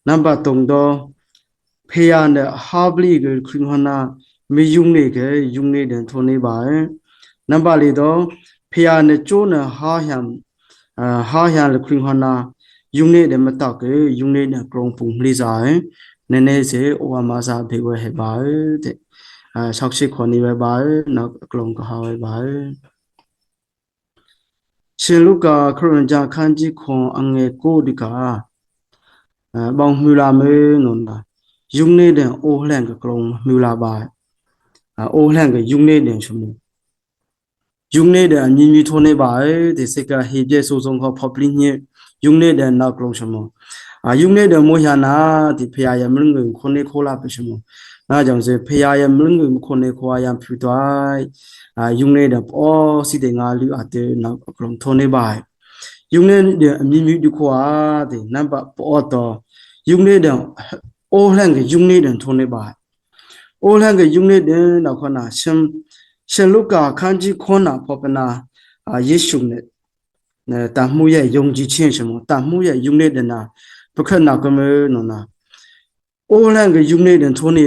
နံပါတ်3တော့ဖေးရတဲ့ဟာဘလီကခရင်ဟနာမေယုံနေကယုံနေတဲ့ထုံးနေပါနံပါတ်4တော့ဖေးရတဲ့ကျိုးနဲ့ဟာဟမ်လခရင်ဟနာယုံနေတဲ့မတော့ကယုံနေတဲ့ကရုံပုံလေးစားနည်းနည်းစေအိုဝါမာစာဖေးဝဲဟဲပါတဲ့ဆောက်ရှိခွန်နေပဲပါနောက်ကလုံးကဟာပဲပါရှင်လုကာခရစ်ယာန်ခန်းကြီးခွန်အငယ်ကိုဒီကာဘောင်မြူလာမဲနွန်တာယုံနေတဲ့အိုးလှန်ကကလုံးမြူလာပါအိုးလှန်ကယုံနေတဲ့ရှမှုယုံနေတဲ့အမြင့်ကြီးထုံးနေပါဒီစကဟေပြဆိုဆုံးခေါ်ဖော်ပလင်းညယုံနေတဲ့နောက်ကလုံးရှမှုယုံနေတဲ့မိုးရနာဒီဖရာယမင်းကိုခွန်နေခိုးလာပရှမှုနာကြောင့်စေဖရာယမင်းကိုခွန်နေခွာယံဖြူသွားယုံနေတဲ့ပေါ်စီတဲ့ငါလူအတဲ့နောက်ကလုံးထုံးနေပါယုံနေတဲ့အမြင့်ကြီးဒီခွာဒီနံပါတ်ပေါ်တော့ယုံနေတဲ့အိုးလှန်ကယုံနေတဲ့ထုံးနေပါအိုးလှန်ကယုံနေတဲ့နောက်ခဏရှင်လုကာခန်းကြီးခွန်နာဖော်ပနာယေရှုနဲ့တာမှုရဲ့ယုံကြည်ခြင်းရှမတာမှုရဲ့ယုံနေတဲ့နာပခနာကမဲနော်နာအိုးလန်ကယုံနေတဲ့ထုံးနေ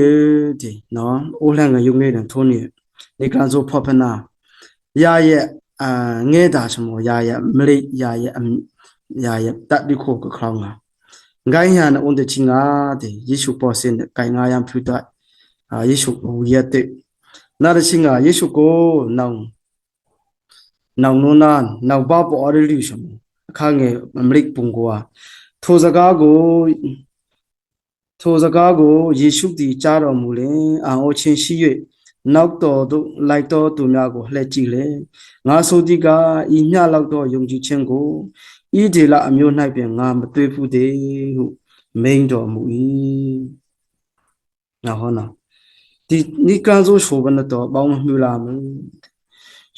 ဒီနော်အိုးလန်ကယုံနေတဲ့ထုံးနေဒီကန်ဆိုဖော်ပနာရရဲ့ငဲတာရှမရရဲ့မလိရရဲ့တတ်ဒီခိုကခေါင်းငါငိုင်းဟာနဲ့ဦးတချင်းငါဒီယေရှုပေါ်စင်ကိုင်ငါယံဖြူတယေရှုဝရတဲ့နာရချင်းကယေရှုကိုနောင်နုံနာနောက်ပါပေါ်ရလိရှမအခါငယ်အမရိကပုံကွာထိုစကားကိုယေရှုသည်ကြားတော်မူလင်အောအချင်းရှိ၍နောက်တော်သို့လိုက်တော်သူများကိုလှည့်ကြည့်လေငါဆိုသည်ကဤမျှလောက်သောယုံကြည်ခြင်းကိုဤဒေလအမျိုး၌ပင်ငါမတွေ့ဘူးသေးဟုမိန်တော်မူ၏နာဟောနာဒီနိကန်ဆိုရှိုးဘနတော့ဘောင်းမြူလာမယ်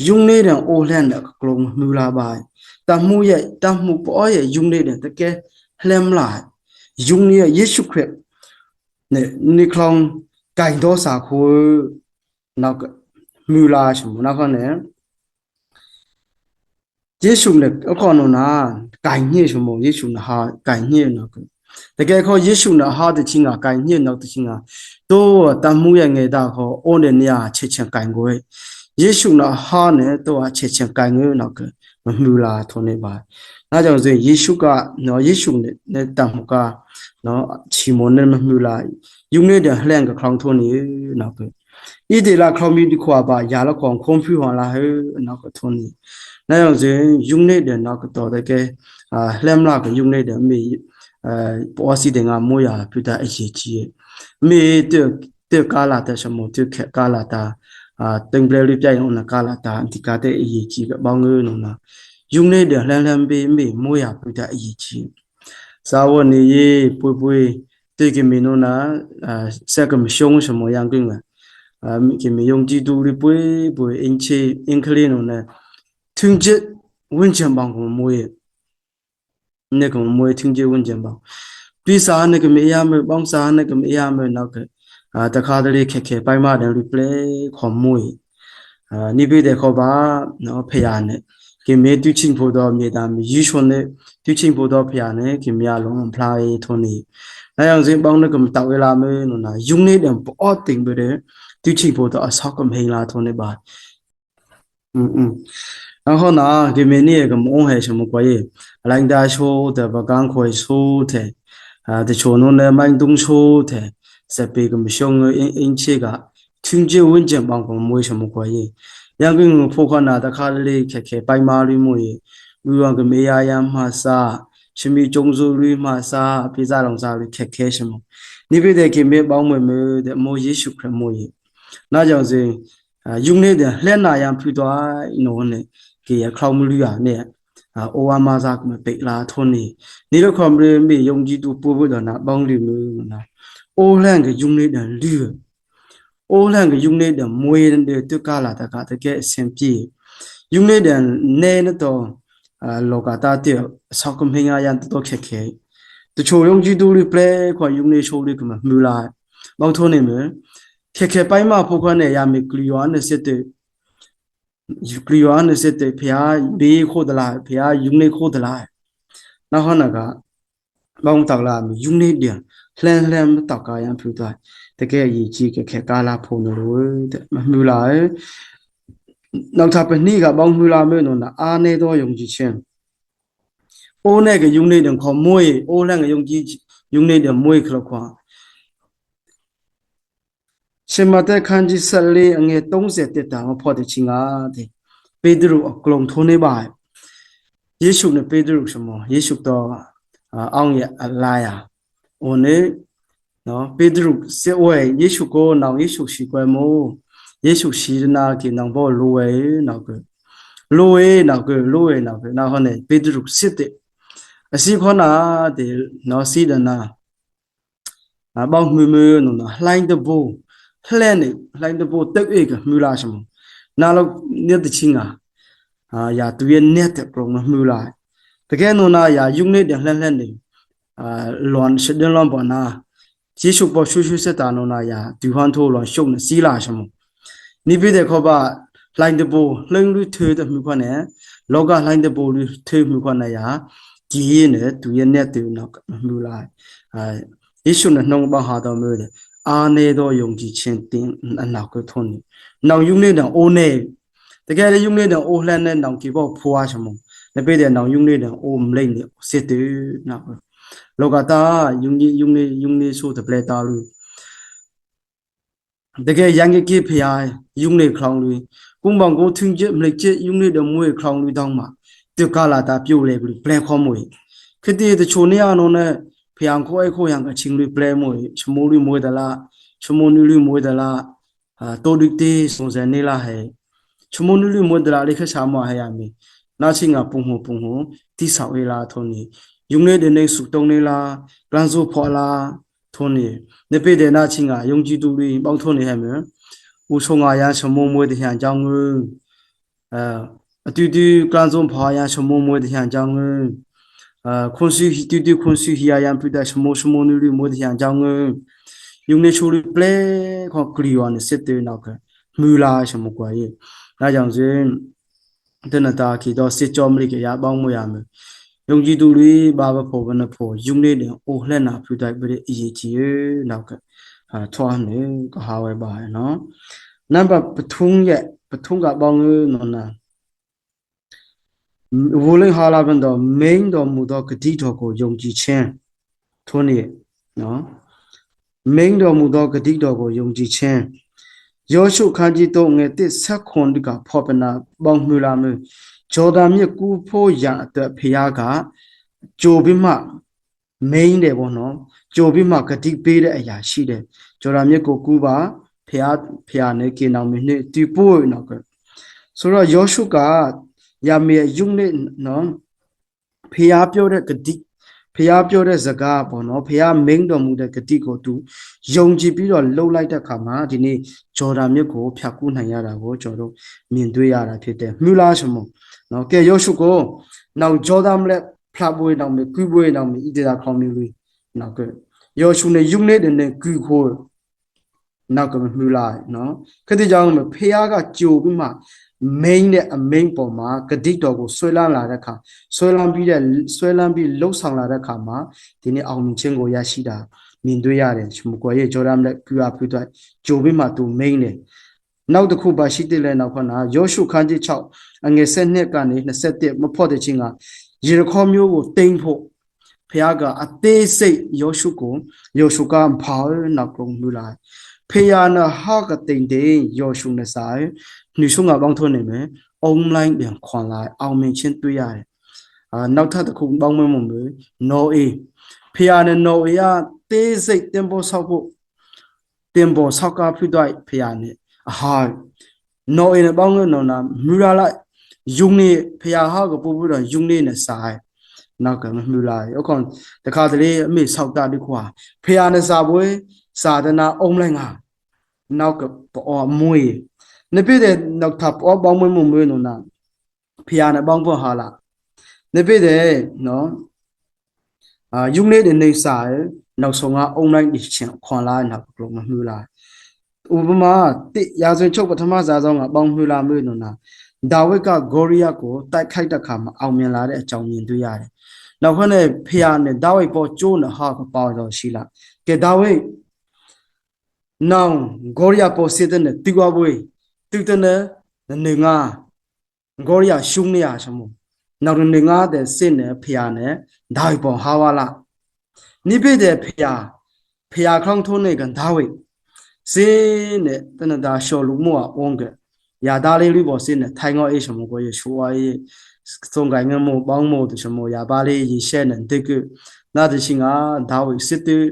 ယုံနေတဲ့အိုလန်ကကလုံးမြူလာပါတမှုပေါ်ရဲ့ယုံနေတဲ့တကယ်လှမ်းလာယုံရဲ့ယေရှုခရစ်နဲ့နိကလောင်ဂိုင်တော်စာခိုနောက်ကမြူလာရှမနောက်ခနဲ့ယေရှုနဲ့အခေါ်နော်နာဂိုင်ညေရှမယေရှုနာဟာဂိုင်ညေနော် တကယ်ခေါ်ယေရှုနာဟာတချင်းကကိုင်ညစ်နောက်တချင်းကတော့တမှုရဲ့ငယ်တာခေါ်အိုးနဲ့နေရာချက်ချင်းကိုင်ကိုယေရှုနာဟာနဲ့တော့ချက်ချင်းကိုင်ကိုနောက်ကမမှုလာထုံးနေပါ那叫做耶稣个，喏耶稣呢，那当个，喏起码那么没啦，有那点两个抗托尼那个，一点啦抗米的话吧，压了光空虚完了还那个托尼，那样子用那点那个到那个两那个用那点没波西的啊么呀，不得一些机，没得加拿大什么得加拿大登不了里边用那加拿大，地加的一些机个帮我弄那。用那点两两杯没么呀不得一起，啥我呢也不会对个没弄那这个凶什么样个给没用基督的不因切因可怜弄呢，听见文件帮我么也，那个么也听见文件帮，对啥那个没呀么帮啥那个没呀么那个大家的嘞开白马的里边看么也，你别得好吧，那培养的。कि मैं तू चिंग पोदो मेदा में यीशु ने तू चिंग पोदो पिया ने कि मैं आलों प्लाई थोनी ना yang zin bang ne kum taw la me no na yung ne dem po ting be de tu chi po to asak kum hei la thone ba 然后呢给me ne kum on hai什么鬼来da show的ba gang khoi show the de cho no ne mai dong show the se pe kum shong in che ga chung je wen jen bang kum mo 什么鬼yang gung pho khana da kha le khe pai ma li mo ye wi wang me ya ya ma sa chimi chong zu li ma sa pi za long sa li khe shmo ni bi de ke me baung me de mo yesu khrist mo ye na jaw se yung ne de hlen na yang phu twa no ne ke ya khlau mu lu ya ne o wa ma sa me pe la thon ni ni lo khom le me yong ji tu pu bu da na baung li mu na o hlan ke yung ne de lu ô lang cái dùng này để mua để tự cả là tất cả cái xem gì dùng này để nè nó to lô cả ta tiêu sau cùng hình ảnh to khé khé từ chỗ dùng chỉ đủ đi play qua dùng này show đi cũng mà mua lại bao thôn này mà khé khé bay mà phụ quan này ya mình clio nó sẽ tự phía bị khô đ lại phía dùng này khô đ lại nó hơn là cả bao tàu là dùng này để lên tàu cả yang phụ thôiแต่แกยีจีแกกาลาพงรู้แต่มือลายนอกจากเป็นนี่กับบางมือลาไม่นอนอาเนตัวยงจีเชนโอเนก็ยงในเรื่องของมวยโอแรงก็ยงจียงในเรื่องมวยครบกว่าเชื่อมาแต่ขันจีสัลเลอันเงี้ยต้องเสด็จต่างพอได้ชิงอาเดเปโดรกลงทุนในบ่ายเยซูเนี่ยเปโดรสมอเยซูตัวอ่างเนี่ยอะไรโอเนနော်ပေဒရုစေဝဲယေရှုကိုနောင်ယေရှုရှိကွယ်မို့ယေရှုရှိနာကိနောင်ဘောလိုဝဲနောက်ကလိုဝဲနောက်ကလိုဝဲနောက်ဟောနေပေဒရုစစ်တဲ့အစီခေါနာတဲ့နော်စီဒနာဘောင်းမွေနော်လှိုင်းတဘူလှဲ့နေလှိုင်းတဘူတက်ဧကမူလာရှမနာလောက်နေတချင်းယာသူရဲ့နေတဲ့ပရိုမမူလာတကယ်နော်နာယာယုံနေတဲ့လှဲ့နေလွန်ရှဒန်လွန်ပေါ်နာယေရှုပေါ်ရှုစတာနောနာယာဒီဟန်ထိုးလောရှုံနေစီလာရှမနိပိတဲ့ခေါ်ပါလှိုင်းတဘူလှိုင်းလူထွေးတဲ့မြခွနဲ့လောကလှိုင်းတဘူလူထွေးမြခွနဲ့ယာကြီးရနဲ့သူရဲ့နဲ့တူနောက်မူလာယေရှုနဲ့နှုံပါဟာတော်မျိုးတဲ့အာနေတော်ယုံကြည်ခြင်းတင်အနောက်ကထွန်းနေနောင်ယုံနေတဲ့အိုးနေတကယ်ယုံနေတဲ့အိုးလှမ်းတဲ့နောင်ကြီးပေါ်ဖွာရှမနပိတဲ့နောင်ယုံနေတဲ့အိုးမလိမ့်နေစစ်တူနောက်လောကတာယုံနေဆိုတဲ့ပလက်တာလူတကယ်ရန်ကြီးဖျားယုံနေခေါင်လူကုန်းဘောင်ကိုထင်းကျမလိုက်ကျယုံနေတဲ့မွေခေါင်လူတောင်းမှာတေကာလာတာပြုတ်လေပလက်ခေါမွေခတိတချိုနေအောင်နဲ့ဖျံခိုးခိုးရံကချင်းလူပလက်မွေချမိုးလူမွေတလားချမိုးနူလူမွေတလားတိုဒီတေစုံစံနေလားဟဲချမိုးနူလူမွေတလားလေးခချာမဟဲရမီနာချင်းကပုံဟုတိဆောက်ရလာထုံးနေယုံနေတဲ့နေစုတုံးနေလားပလန်ဆိုဖော်လားထုံးနေနေပေတဲ့နာချင်းကယုံကြည်သူတွေပေါင်းထုံးနေဟဲ့မယ်ဦးဆုံးငါရချမိုးမွေတဟန်ကြောင်းအတူတူကလန်ဆိုဖော်ရချမိုးမွေတဟန်ကြောင်းခွန်စီတူတူခွန်စီဟီယာယံပြတဲ့ချမိုးနူလူမွေတဟန်ကြောင်းယုံနေချိုလူပလဲခေါကလီယွန်စစ်တေနောက်ကမူလာချမကွာရဲ့ဒါကြောင့်စင်တနတာခီတော့စစ်ကြောမလိကရပေါင်းမွေရမယ် ယုံကြည်သူတွေဘာပဲဖို့ဘယ်နှဖို့ယုံနေတဲ့အိုလှက်နာပြုတိုက်ပြီးအရေးကြီးနောက်ကထွားနေကဟာဝဲပါနော်နံပါတ်ပထုံးရဲ့ပထုံးကပေါင်းနော်နာဝလင်ဟာလာဘန်တော့ main တော်မူသောဂတိတော်ကိုယုံကြည်ခြင်းထိုးနေနော် main တော်မူသောဂတိတော်ကိုယုံကြည်ခြင်းယောရှုခန်းကြီးတော့ငယ်တစ်ဆက်ခွန်ဒီကဖော်ပနာပေါင်းမှုလာမှုဂျော်ဒန်မြစ်ကူဖို့ရအတွက်ဖျားကကြိုပြီးမှ main တယ်ပေါ့နော်ကြိုပြီးမှဂတိပေးတဲ့အရာရှိတယ်ဂျော်ဒန်မြစ်ကိုကူပါဖျားနဲ့ကေနောင်မင်းနဲ့တီပို့နော်ဆိုတော့ယောရှုကရမေယုံနဲ့နော်ဖျားပြောတဲ့ဂတိဖျားပြောတဲ့စကားပေါ့နော်ဖျား main တော်မူတဲ့ဂတိကိုသူယုံကြည်ပြီးတော့လှုပ်လိုက်တဲ့ခါမှာဒီနေ့ဂျော်ဒန်မြစ်ကိုဖြတ်ကူးနိုင်ရတာကိုကျွန်တော်တို့မြင်တွေ့ရတာဖြစ်တယ်မြူလားဆိုမို့နော်ကဲယောရှုကိုနောက်ဂျော်ဒန်လက်ဖလာပွေးနောက်မြကူပွေးနောက်မြဣတေတာခေါမျိုးလေးနောက်ကယောရှုနဲ့ယုံနေတဲ့ကူခိုးနောက်ကမြူလားနော်ခတိကြောင့်ဖျားကကြိုပြီးမှ main နဲ့အ main ပေါ်မှာဂတိတော်ကိုဆွဲလန်းလာတဲ့ခါဆွဲလန်းပြီးလှုပ်ဆောင်လာတဲ့ခါမှာဒီနေ့အောင်မြင်ခြင်းကိုရရှိတာမြင်တွေ့ရတယ်ရှမကွာရဲ့ဂျော်ဒန်လက်ပြပြတွေ့ကြိုပြီးမှသူ main နဲ့နောက်တစ်ခုပါရှိတဲ့လဲနောက်ခဏယောရှုခန်းကြီး6အငယ်7ကနေ21မဖို့တဲ့ချင်းကယေရခေါမျိုးကိုတိမ့်ဖို့ဖခင်ကအသေးစိတ်ယောရှုကဖော်နောက်ကုန်လူလာဖေယာနာဟာကတိန်တဲ့ယောရှုနဲ့ဆိုင်နှုံငါပေါင်းထွန်းနေမယ်အွန်လိုင်းပြန်ခွန်လာအောင်မြင်ချင်းတွေ့ရတယ်နောက်ထပ်တစ်ခုပေါင်းမမှုမျိုးနော်အေဖေယာနဲ့နော်အေကသေးစိတ်တင်ပေါ်ဆောက်ဖို့တင်ပေါ်ဆောက်ကဖြစ်တော့ဖေယာနဲ့အဟာနော်အေနဲ့ပေါင်းလို့နော်နာမူလာလိုက်ယုံနေဖေယာဟာကပို့ပြီးတော့ယုံနေနဲ့ဆိုင်နောက်ကမူလာအခုတခါတလေအမေဆောက်တာဒီခွာဖေယာနဲ့စာပွဲစာဒနာအုံးလိုက်ငါနောက်ကပေါ်မွေးနေပြတဲ့နောက်ထပ်ပေါင်းမွေးမှုနော်နာဖျားနဲ့ပေါင်းဖို့ဟာလားနေပြတဲ့နော်ယုံနေတဲ့နေစာနောက်ဆုံးကအုံလိုက်ချင်းခွန်လာနောက်ကမမှုလားဥပမာတိရာဇဝင်ချုပ်ပထမစာဆောင်ကပေါင်းမှုလာမျိုးနော်နာဒါဝိဒ်ကဂေါရိယကိုတိုက်ခိုက်တဲ့ခါမှာအောင်မြင်လာတဲ့အကြောင်းမြင်တွေ့ရတယ်နောက်ခနဲ့ဖျားနဲ့ဒါဝိဒ်ပေါ်ကျိုးနဲ့ဟာကပေါတော့ရှိလားကဲဒါဝိဒ်နောင်ဂေါရိယပေါ်စစ်တဲ့တီဝဘွေတူတဲ့နေငါဂေါရိယရှုံးနေရစမို့နောက်နေငါတဲ့စစ်နဲ့ဖျားနဲ့ဒါဝိဒ်ပေါ်ဟာဝါလာနိပိတဲ့ဖျားခေါင်းထုံးနေကန်ဒါဝိဒ်စင်းနဲ့တနတာရှော်လူမောအုံးကရာသားလေးလူပေါ်စင်းနဲ့ထိုင်ငေါအေးစမို့ကိုရရှူဝါရေးသုံးကိုင်းငမို့ပေါင်းမို့တစမို့ရာပါလေးရေရှဲနဲ့တကနာတရှိငါဒါဝိဒ်စစ်တဲ့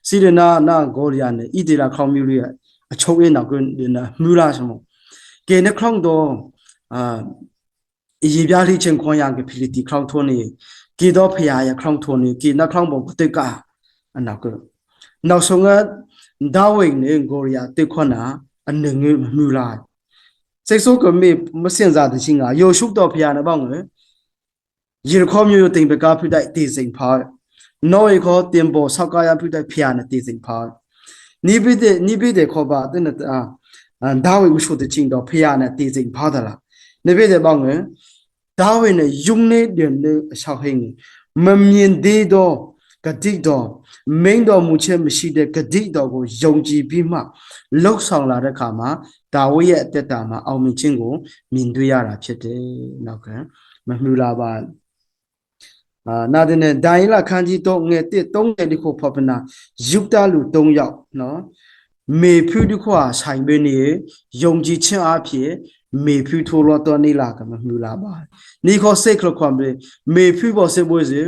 စီရနာဂေါရိယနဲ့ဣတေလာခေါင်းမျိုးလေးအချုပ်ရနောက်ကွန်းမြူလာစမို့ကဲနခေါင်းတော့ရေပြားလေးချင်းခွန်ရကဖိလတီခေါင်းထုံးနေကေတော့ဖရာရခေါင်းထုံးနေကေနခေါင်းပေါ်တက်ကအနောက်ကနောက်ဆုံးကဒါဝိဒ်နဲ့ဂေါရိယတက်ခွနာအနှငယ်မြူလာစိတ်ဆိုးကမေမစင်စားတဲ့ချင်းကယောရှုတော့ဖရာနဲ့ပေါ့ငယ်ယေရခေါမျိုးတင်ပကားဖိတိုက်တေစိန်ဖာနော်ရခေါတင်ပေါ်ဆောက်ကရဖိတိုက်ဖရာနဲ့တေစိန်ဖာနိပိတဲ့ခေါ်ပါတဲ့ဒါဝိဒ်မရှုတဲ့ချင်းတော့ဖရာနဲ့တေစိန်ဖာသလားနိပိတဲ့ပေါ့ငယ်ဒါဝိဒ်နဲ့ယုံနေတဲ့ရှောက်ဟင်းမမြင်သေးတော့ဂတိတော်မိန်တော်မူချက်မရှိတဲ့ဂတိတော်ကိုယုံကြည်ပြီးမှလှုပ်ဆောင်လာတဲ့အခါမှာဒါဝိဒ်ရဲ့အသက်တာမှာအောင်မြင်ခြင်းကိုမြင်တွေ့ရတာဖြစ်တယ်။နောက်ကမမြူလာပါနာတဲ့ဒိုင်လာခန်းကြီးတော့ငယ်တစ်3ငယ်ဒီကိုဖော်ပနာယုတလူ3ယောက်နော်မေဖြူဒီခွာဆိုင်ပင်နေယုံကြည်ခြင်းအဖြစ်မေဖြူထိုးလို့တော့နေလာကမမြူလာပါနီခေါ်စိတ်ခလခွန်မေဖြူပေါ်စေပွဲစေ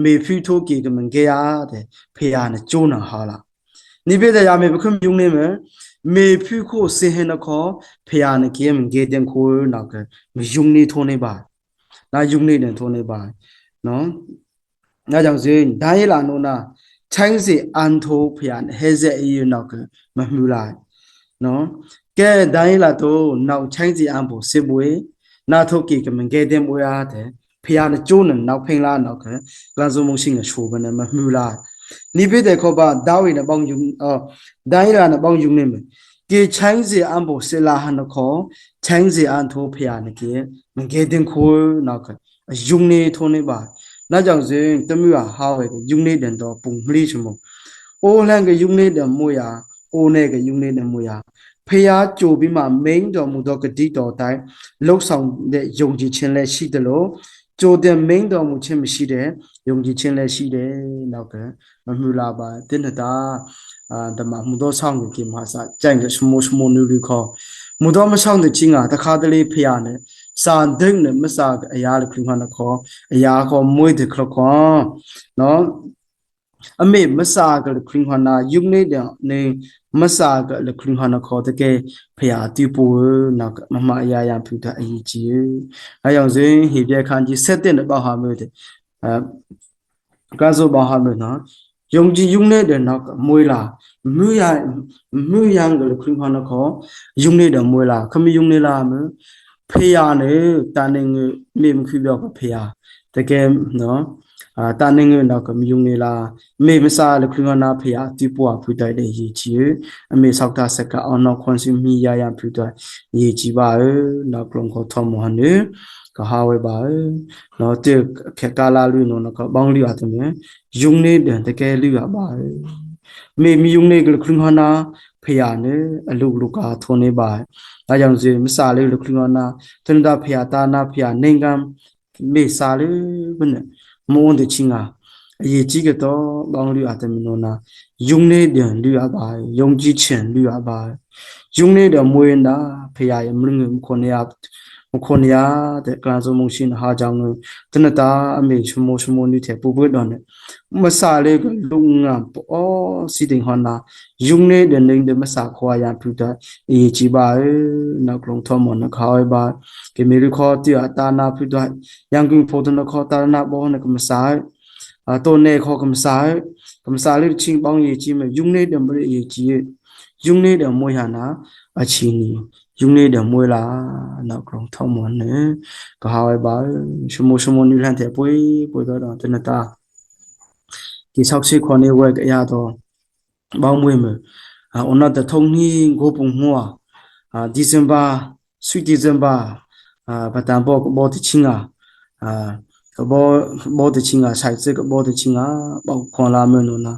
မေဖြူထိုးကြည့်ကမငယ်ရတဲ့ဖေရနဲ့ကျိုးနာဟာလားနိပိတဲ့ရမေပခုမြုံနေမယ်မေဖြူကိုစေဟနခေါ်ဖေရနဲ့ကေမငယ်တဲ့ခိုးနောက်ကမယုံနေထိုးနေပါနာယုံနေတဲ့ထိုးနေပါနော်ငါကြောင့်စေဒိုင်းလာနိုနာချိုင်းစီအန်ထိုးဖေရနဲ့ဟဲဇက်အေးနောက်ကမမြူလာနော်ကဲဒိုင်းလာတော့နောက်ချိုင်းစီအန်ဖို့စစ်ပွဲနာထုတ်ကြည့်ကမငယ်တဲ့မွေးအားတဲ့ဖျားနဲ့ကျိုးနဲ့နောက်ဖိန်လာနောက်ကလန်စုံမရှိငါချိုးဘနဲ့မမြူလာနိပိတဲ့ခေါ်ပါဒါဝိဒ်နဲ့ပေါင်းယူဒိုင်းလာနဲ့ပေါင်းယူနေမယ်ကေချိုင်းစီအန်ဖို့စစ်လာဟန်ခေါ်ချိုင်းစီအန်ထိုးဖျားနဲ့ကေမငယ်တဲ့ခိုးနောက်ကယုံနေထိုးနေပါ那讲是怎么样好的用那点到不理什么，我那个用那点么呀，我那个用那点么呀。ဖေယားကြိုပြီးမှမိန်တော်မူသောဂတိတော်တိုင်းလှုပ်ဆောင်တဲ့ယုံကြည်ခြင်းလည်းရှိတယ်လို့ကြိုတဲ့မိန်တော်မူခြင်းမရှိတဲ့ယုံကြည်ခြင်းလည်းရှိတယ်နောက်ကမမှုလာပါတင်းတာဓမ္မမှုသောဆောင်ကိုကိမဟာကြိုင်တဲ့စမိုးစမိုးနူလူခေါ်မှုသောမဆောင်တဲ့ချင်းကတခါတလေဖေယားနဲ့စာဒင်းနဲ့မစာအရာလည်းခရမနခေါ်အရာခေါ်မွေးတဲ့ခခေါ်နော်အမေမစာကလည်းခရမနာယုံနေတဲ့နေမစာကလခရဟနခေါ်တဲ့ဖျာတိပူနောက်မမအရာရဖူတာအရေးကြီးအဲကြောင့်စဉ်ဟေပြခန်းကြီးဆက်တဲ့ပေါ့ဟာမျိုးတဲ့ကဆိုပေါ့ဟာမျိုးနော်ယုံကြည်ယုံနေတဲ့နောက်ကမွေးလာမြူရန်ကလခရဟနခေါ်ယုံနေတဲ့မွေးလာခမယုံနေလာမဖျာနဲ့တာနေမေမခွပြောဖျာတကယ်နော်တာနေငယ်တော့ကမြုံနေလားမေမစားလခရနာဖေယာတိပွားဖူတိုင်တဲ့ရေကြီးအမေဆောက်တာဆက်ကအောင်နောက်ခွန်စီမီရဖူတိုင်ရေကြီးပါနောက်ကလုံခေါ်ထမဟန်နေကဟာဝဲပါနော်တဲ့ခက်ကာလာလူနော်ကဘောင်းလီရတယ်မြယုံနေတဲ့တကယ်လူရပါမေမြုံနေကလခရနာဖေယာနဲ့အလုလူကာထုံနေပါဒါကြောင့်စီမစားလေးလခရနာတန်တာဖေယာတာနာဖေယာနိုင်ငံမေစားလေးဘယ်နဲ့မုန်းတဲ့ချင်းကအရေးကြီးကတော့ဘောင်းလူအတမနောနာယုံနေတဲ့လူရပါယုံကြည်ခြင်းလူရပါယုံနေတဲ့မွေးနာဖရာရမငုံခွန်ရတဲ့ကလာစုံမရှင်ဟာကြောင့်တနတာအမေရှမိုးနေတဲ့ပူပွေးတော်နဲ့မစားလေးကလုံငါပေါ်စီတင်ဟနာယုံနေတဲ့နေတဲ့မစားခွာရပြတာအရေးကြီးပါနောက်ကလုံးထမနခါဝဲပါကေမေရခေါ်တီအတာနာပြတာယံကွန်ဖို့တနခေါ်တာနာဘောနကမစားတိုနေခေါ်ကမစားလေးချင်းပေါင်းရေးကြီးမဲ့ယုံနေတဲ့မရရေးကြီးယုံနေတဲ့မွေးဟာနာအချီနီယုံနေတဲ့မွေးလာနောက်ကလုံးထမနဲ့ကဟာဝဲပါရှမိုးနီလန်တဲ့ပွေတော့တနတာဒီဆောက်ရှိခွန်နေဝဲကရတော့ဘောင်းမွေးမအနတ်ထုံနီကိုပုံမွာဒီဇင်ဘာဆွီဒီဇင်ဘာပတန်ဘောတချင်းကဘောတချင်းကဆိုင်စကဘောတချင်းကပေါခွန်လာမနော်နာ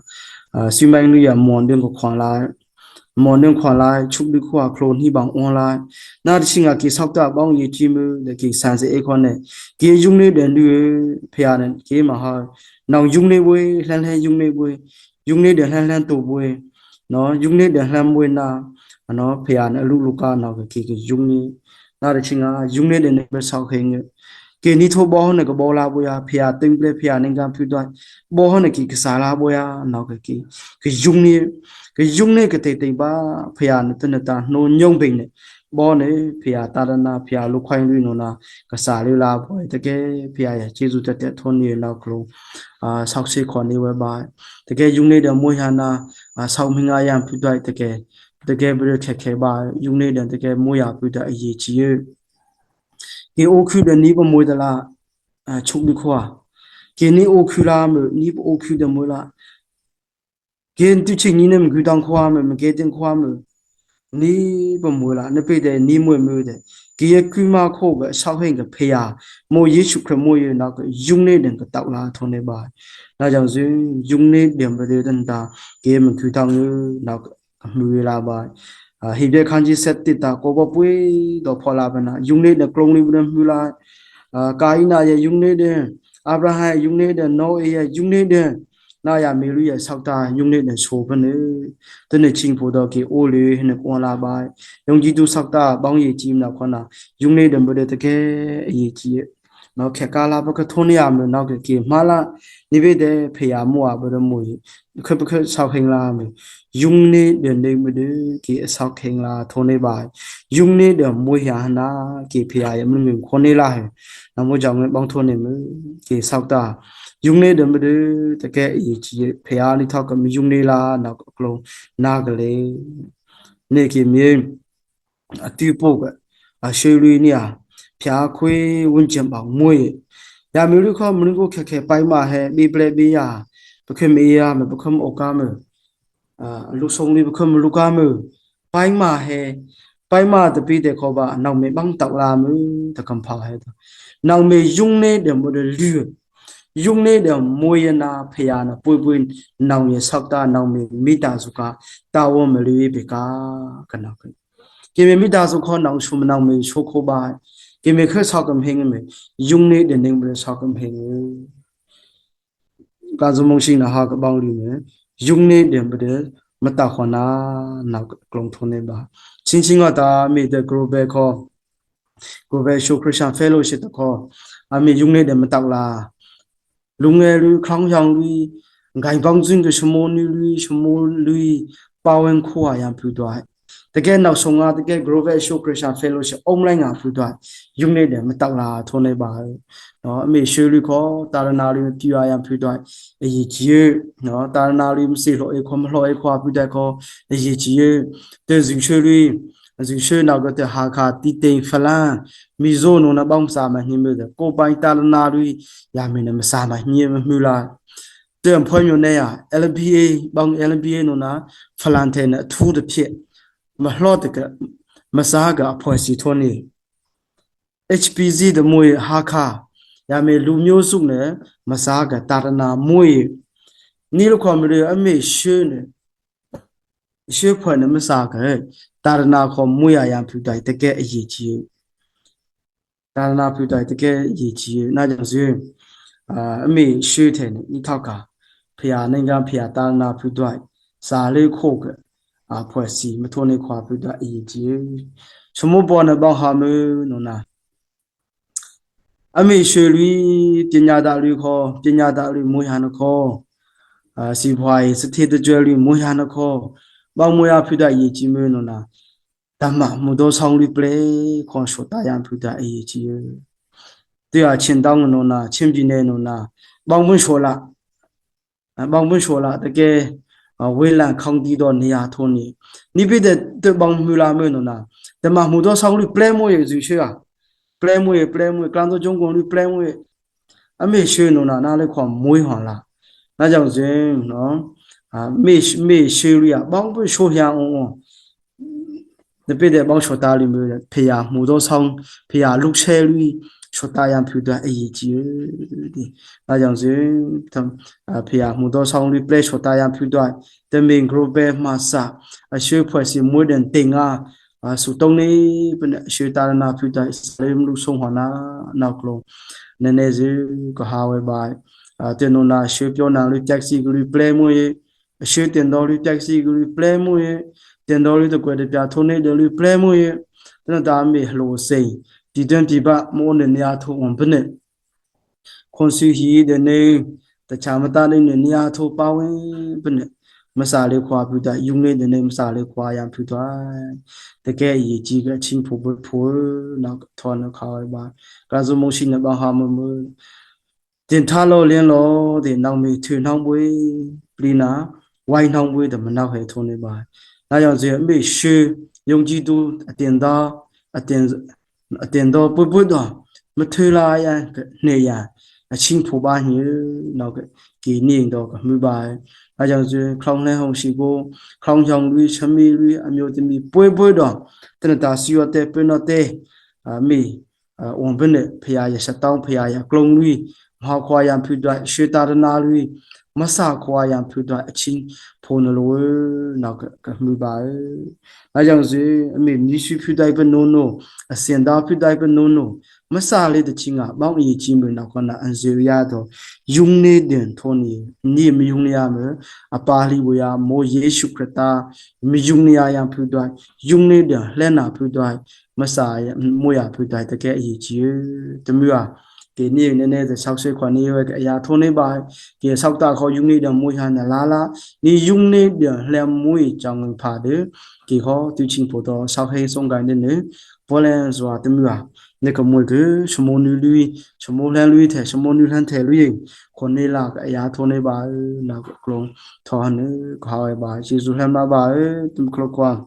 စီမိုင်းလူရမွန်denကိုခွန်လာမွန်denခွန်လာချုပ်ဒီခွာခလုံးဟိဘောင်အွန်လိုင်းနာတချင်းကကေဆောက်တာပေါင်းရေးကြီးမှုလေကေဆန်စေအခွန်နဲ့ကေယုံနေတဲ့လူဖျားနဲ့ကေမဟာနောင်ယုံနေဝေးလှမ်းယုံနေဝေးယုံနေတဲ့လှမ်းတူဝေးနော်ယုံနေတဲ့လှမ်းဝေးနာနော်ဖျားနဲ့အလူလူကနောက်ကကေယုံနေနာတချင်းကယုံနေတဲ့နေပဲဆောက်ခင်းကေနီထိုဘောနဲ့ကဘောလာဘောရဖျားတင်ပလက်ဖျားနေကံဖြူတော့ဘောနဲ့ကေကစားလာဘောရနောက်ကကေယုံနေကတဲ့ပါဖျားနဲ့တနတာနှုံညုံပိနေဘောနေဖျားတာရနာဖျားလူခိုင်းလူနော်နာကစားလေးလာဘောတကယ်ဖျားရကျေစုတက်တဲ့ထုံးနေနောက်ကလုံးဆောက်ရှိခွန်နေဝဲပါတကယ်ယုံနေတဲ့မွေးဟာနာဆောက်မင်းငါရံဖြူတော့တကယ်ဘရခက်ခဲပါယုံနေတဲ့တကယ်မွေးရဖြူတဲ့အရေးကြီးကေအိုခုတဲ့နီးပမွေးတလားချုပ်ဒီခွာကေနီအိုခုလာမနီးအိုခုတဲ့မွေးလားကေန်တူချင်းနီနမဂူတောင်ခွာမကေတင်ခွာမနီးပမွေးလားနပိတဲ့နီးမွေမွေးတဲ့ကေယကူမခိုးပဲဆောက်ဟင်ကဖေယာမိုးယေရှုခရမိုးရနောက်ကယုံနေတဲ့ကတောက်လာထုံးနေပါဒါကြောင့်စယုံနေတဲ့ပဒေတန်တာကေမကူတောင်နောက်လူရလာပါဟိတဲ့ခန်းကြီးဆက်တစ်တာကိုဘပွေးတော့ဖော်လာပနာယုံနေတဲ့ကလုံးလေးဘယ်မြူလာကာအိနာရဲ့ယုံနေတဲ့အာဗြဟံယုံနေတဲ့နောအေရဲ့ယုံနေတဲ့နာယာမေလူရဲ့ဆောက်တာယုံနေတဲ့ဆိုပနေတနေ့ချင်းဖို့တော့ကေအိုလေးနဲ့ကွန်လာပါယုံကြည်သူဆောက်တာပေါင်းရည်ကြီးမလားခွနာယုံနေတဲ့ဘယ်တကယ်အရေးကြီးရဲ့နော်ခက်ကာလာဘကထုံးနေရမလို့နောက်ကကေမာလာနိဗေတဲ့ဖေယာမွာဘရမွေခက်ဆောက်ခင်းလာမယ်ယုံနေတဲ့နေမတဲ့ကေဆောက်ခင်းလာထုံးနေပါယုံနေတဲ့မွေဟာနာကေဖေယာရမလို့ခွန်နေလာဟဲ့နမို့ကြောင့်ပေါင်းထုံးနေမယ်ကေဆောက်တာယုံနေတဲ့မတဲ့တကယ်အရေးကြီးဖေယာလိထောက်ကမယုံနေလားနောက်ကလုံးနာကလေးနေကေမြေအတူပုတ်ကအရှိလူနီယာဖျားခွေးဝင်းချင်ပေါင်မွေရမျိုးလူခေါ်မင်းကိုခက်ခဲပိုင်မာဟဲဘေပလက်ဘေးရပခမေးရမပခမဩကာမလူဆုံးလေးပခမလူကာမပိုင်မာဟဲပိုင်မာတပိတဲ့ခေါ်ပါနောက်မေဘန်းတောက်လာမတကံဖာဟဲနောက်မေယုံနေတဲ့မဒလူ用那的莫言那培养那不闹也少大闹没打住个，打我们留一别个个那个，因为没打住可闹出闹没出口吧，因为可少根平没，用那的能不能少根平？刚才梦醒了哈个帮里面，用那的不得。မတခွနာနောက်ကလုံးထုံးနေပါချင်းချင်းကတာမိတဲ့ global ခေါ် global show christian fellowship တခေါ်အမေယုံနေတဲ့မတောက်လားလူငယ်လူခေါင်းဆောင်လူငိုင်ပေါင်းစုံကရှမိုးလူရှမိုးလူပါဝင်ခွာရံပြသွားတကယ်နောက်ဆုံးကတကယ် global show christian fellowship online ကပြသွားယုံနေတဲ့မတောက်လားထုံးနေပါနော်အမေရွှေလူခေါ်တာရနာလူပြရရံပြသွားအရေးကြီးနော်တာရနာလူမစီလို့အခွန်မလို့အခွာပြတဲ့ခေါ်အရေးကြီးတဲ့ဇူရွှေလူဇူရွှေနောက်ကတဲ့ဟာခါတီတိန်ဖလန်မီဇိုနိုနဘောင်းစာမညင်းမဲ့ကိုပိုင်တာရနာလူရမင်းမစာမညင်းမူလားတဲ့ဖွင့်ညနေရ LPA ဘောင်း LPA နိုနာဖလန်တဲ့နဲ့ထူးတဲ့ဖြစ်မလှော့တဲ့မစားကအဖွင့်စီထုံးနေ HPZ 的မွေဟာခါရမယ်လူမျိုးစုနဲ့မစားကတာရနာမွေနီလခေါ်မရအမေရှင်းနဲ့ရှေ့ဖွင့်မစားကတာရနာခေါ်မွေရရန်ပြတိုင်တကယ်အရေးကြီးတာရနာပြတိုင်တကယ်အရေးကြီးနာကြောင့်ဆိုအမေရှေ့တဲ့ဤထောက်ကဖျားနိုင်ငံဖျားတာရနာပြတိုင်စာလေးခို့ကအဖွဲ့စီမထုံးနေခွာပြတိုင်အရေးကြီးစမဘောနဘောဟာမနော်နာအမေရွှေလူပညာသားလူခေါ်ပညာသားလူမွေးဟန်ခေါ်စီဖွားစတိတကြွလူမွေးဟန်ခေါ်ဘောင်မွေးအဖြစ်တဲ့ရည်ကြီးမနော်နာဓမ္မမူတော်ဆောင်လူပလေခေါ်ဆိုတာရန်ဖြစ်တဲ့အရေးကြီးတရားချင်းတောင်းနော်နာချင်းပြင်းနေနော်နာဘောင်မွေးဆိုလာဘောင်မွေးဆိုလာတကယ်ဝေးလန်ခေါင်းတီးတော့နေရာထုံးနေနိပိတဲ့ဘောင်မူလာမနော်နာဓမ္မမူတော်ဆောင်လူပလေမွေးရည်ရှိplan မွေကလန်တော့ကျုံကုန်လူ plan မွေအမေရွှေနော်နာလေခေါ်မွေးဟော်လာဒါကြောင့်စင်နော်မေရွှေလူရဘောင်းပွရှိုးရအောင်တပိတဲ့ဘောင်းချောတာလူမျိုးဖေရမှုတော့ဆောင်ဖေရလူဆဲလူချောတာရံပြတဲ့အရေးကြီးဒီဒါကြောင့်စင်ဖေရမှုတော့ဆောင်လူ play ချောတာရံပြတဲ့တမင် group ပဲမှာစာအရွှေဖွဲ့စီမွေးတဲ့တင်ငါสุตรงนี้เป็นชื่อตาลนาพิจารณ์เริ่มรู้ส่งหัวหน้านักลงในนี้จะก็หาไว้บ่ายเจ้าหน้าชื่อพิจารณาหรือแท็กซี่ก็หรือเปล่ามวยชื่อเตียนดอหรือแท็กซี่ก็หรือเปล่ามวยเตียนดอหรือตะกวดเดียร์ทุนนี้หรือเปล่ามวยนั่นตามมีโลเซ่ที่เดินที่บ้านโมนเนี่ยทุกวันเป็นเนี่ยคนสื่อฮีเดินเนี่ยแต่ชาวบ้านเนี่ยทุกป่าวเป็นเนี่ยမစားလေးခွာပြတာယုံနေတဲ့နေမစားလေးခွာရံပြသွားတကယ်အကြီးကချင်းဖို့နောက်ထောင်းခါပါကဇုံမရှိနေပါဟာမမတင်ထားလို့လင်းလို့ဒီနောက်မီထွေနှောင်းပွေးပလီနာဝိုင်းနှောင်းပွေးတမနောက်ဟဲထုံးနေပါဒါကြောင့်စီအမေရှေယုံကြည်သူအတင်တော်ပွေးတော့မထွေလာရနေရအချင်းဖို့ပါညနောက်ကဒီနေတော့ကမြပါအဲကြောင့်ဆိုခေါင်းလဲဟုံရှိကိုခေါင်းချောင်လူချမီလူအမျိုးသမီးပွေတော့တနတာစီရတဲ့ပနတဲ့အမေဝန်ပနေဖရာရစတောင်းဖရာရကလုံလူမဟာခွာရံဖြစ်တဲ့ရှေတာရနာလူမဆာခွာရံဖြစ်တဲ့အချင်းဖုန်လိုနောက်ကမြပါအဲကြောင့်ဆိုအမေမြရှိဖြစ်တဲ့ပနိုအစင်သားဖြစ်တဲ့ပနိုမဆာလေးတချင်းကဘောင်းအကြီးချင်းမနောက်ကနာအန်ဇေရယာတော့ယုံနေတဲ့ထုံးနေမယုံရမယ်အပါလီဝရမောယေရှုခရစ်တာမယုံရရံဖြစ်တဲ့ယုံနေတဲ့လဲနာဖြစ်တဲ့မဆာမွေရဖြစ်တဲ့တကယ်အကြီးကြီးတမျိုးဒီနေ့နည်းနည်းဆောက်ဆွေးခွန်နေရအရာထုံးနေပါဒီဆောက်တာခေါ်ယုံနေတဲ့မွေဟာလာဒီယုံနေတဲ့လဲမွေကြောင့်ဖာတယ်ဒီခေါ်သူချင်းဖို့တော့ဆောက်ဟဲဆုံးကိုင်းနေပေါ်လန်ဆိုတာတမျိုး那个么个什么女女，什么男女的，什么女男的女，คนนี้ล่ะก็ยาทนในบ้านนักกลงทอนนี่ข่าวบ้านชีสุหันมาบ้านตุ่มคลกวาง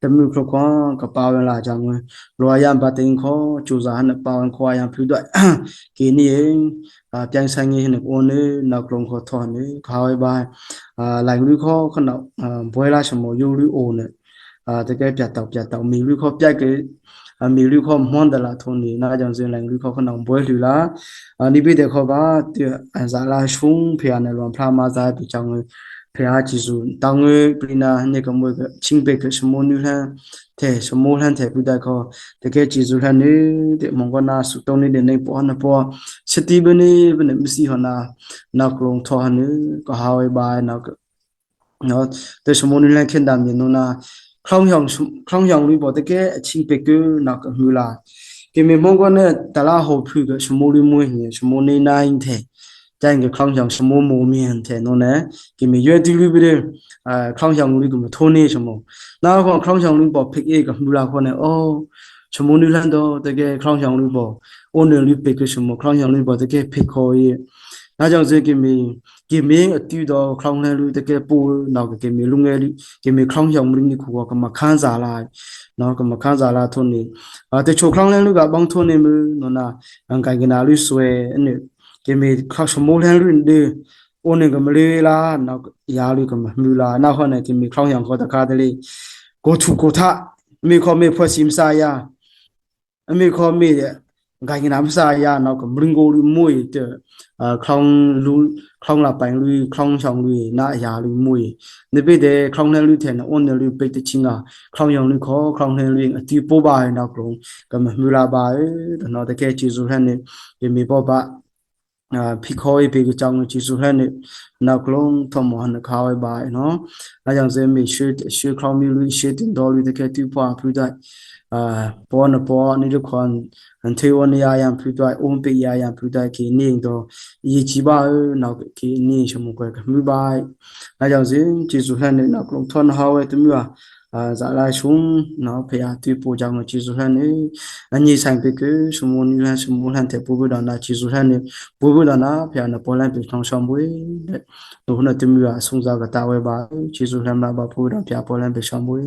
ตุ่มคลกวางก็ป่าวเวลาจังเลยรอยยามปะติงเขาจูซาหันป่าวควายยามผิวด้วยกินนี่เองเพียงสังเกตนึกโอนนี่นักกลงเขาทอนนี่ข่าวบ้านหลายลูกเขาขนาดบ่อยละสมอยูรูโอนนี่ တကယ်ပြတ်တော့မီလူခေါ်ပြတ်ကေမီလူခေါ်မွန်ဒလာထုံနေနာကြောင့်စင်လိုက်လူခေါ်ခဏဘွဲလူလာနိပိတဲ့ခေါ်ပါအန်ဇာလာရှုံဖျာနေလွန်ဖလာမာဇာပြချောင်းဖျာချီစုတောင်းငွေပရိနာနေကမွေချင်းပေကစမွန်နူလန်တဲ့စမောလန်တဲ့ပြတဲ့ခေါ်တကယ်ချီစုလန်နေတဲ့မင်္ဂနာစုတုံးနေတဲ့နေပေါ်နပေါ်စတီဘနေဘနေမစီဟနာနောက်ကလုံးထောနေကဟာဝေဘိုင်နောက်နော်တဲ့စမွန်နူလန်ခင်ဒမ်ယနူနာခေါင်းယောင်လူပေါ်တကယ်အချင်းပေကနောက်ကမူလာကေမေမုံကနဲ့တလာဟိုဖူကစမိုးလူမွေးနေစမိုးနေနိုင်တဲ့ကျန်ကခေါင်းယောင်စမိုးမိုးမြင်တဲ့နော်နဲ့ကေမေရွယ်တူလူပြီးတဲ့ခေါင်းယောင်လူကမထိုးနေစမိုးနောက်ခေါင်းယောင်လူပေါ်ဖိအေကမူလာခေါ်နေအော်စမိုးလူလန်တော့တကယ်ခေါင်းယောင်လူပေါ်အိုနေလူပေကစမိုးခေါင်းယောင်လူပေါ်တကယ်ဖိခေါ်ရဲ့နောက်ကြောင့်စေကေမေအတူတော့ခေါင်းလဲလူတကယ်ပိုနောက်ကကေမေလူငယ်လူကေမေခေါင်းယောင်လူနီကိုကမခန်းစားလာနော်ကမခန်းစားလာထုံးနေတချို့ခေါင်းလဲလူကဘောင်းထုံးနေမနော်နာအန်ကိုင်ကနာလူဆွဲအဲ့ကေမေခေါစမိုးလဲလူဒီအိုနေကမလေးလာနောက်ရာလူကမမူလာနောက်ဟောနေကေမေခေါင်းယောင်ခေါ်တကားတလေကိုထုကိုထမေခေါ်မေဖွဲ့စီမစာယာအမေခေါ်မေဂိုင်နာမစာယာနောက်ကမရင်ကိုလူမွေတဲ့ခေါင်းလာပိုင်လူခေါင်းဆောင်လူနာအရာလူမွေနေပိတဲ့ခေါင်းလဲလူတဲ့နော်အွန်လူပိတ်တဲ့ချင်းကခေါင်းယောင်လူခေါ်ခေါင်းလဲလူအတီပိုးပါနောက်ကလုံးကမမူလာပါနော်တကယ်ချီစုဟန်နေဒီမေပေါ်ပါဖိခေါ်ရေးပေကကြောင့်ချီစုဟန်နေနောက်ကလုံးထမဟန်ခါဝဲပါနော်အဲကြောင့်စမေရှေခေါင်းမီလူရှေတင်တော်လူတကယ်တူပါဖူးတဲ့ပေါ်နပေါ်နိလခွန်အန်တေဝနီယာယံဖူတိုင်အုံးပိယာယံဖူတိုင်ကိနေတော့ဤချီပါနောက်ကိနေရှမကွယ်ကမြပါအဲကြောင့်စဉ်ကျေစုဟန်နေနောက်ကလုံးထွန်ဟာဝဲတမြာဇာလာရှုံနော်ဖယာတူပိုကြောင့်ကျေစုဟန်နေအညီဆိုင်ပိကရှမွန်နီလန်ရှမွန်ဟန်တေပူဘဒနာကျေစုဟန်နေပူဘဒနာဖယာနပေါ်လန်ပိထောင်းဆောင်ပွေတဲ့တို့နတမြာဆုံစားကတာဝဲပါကျေစုဟန်လာပါပူဒဖယာပေါ်လန်ပိဆောင်ပွေ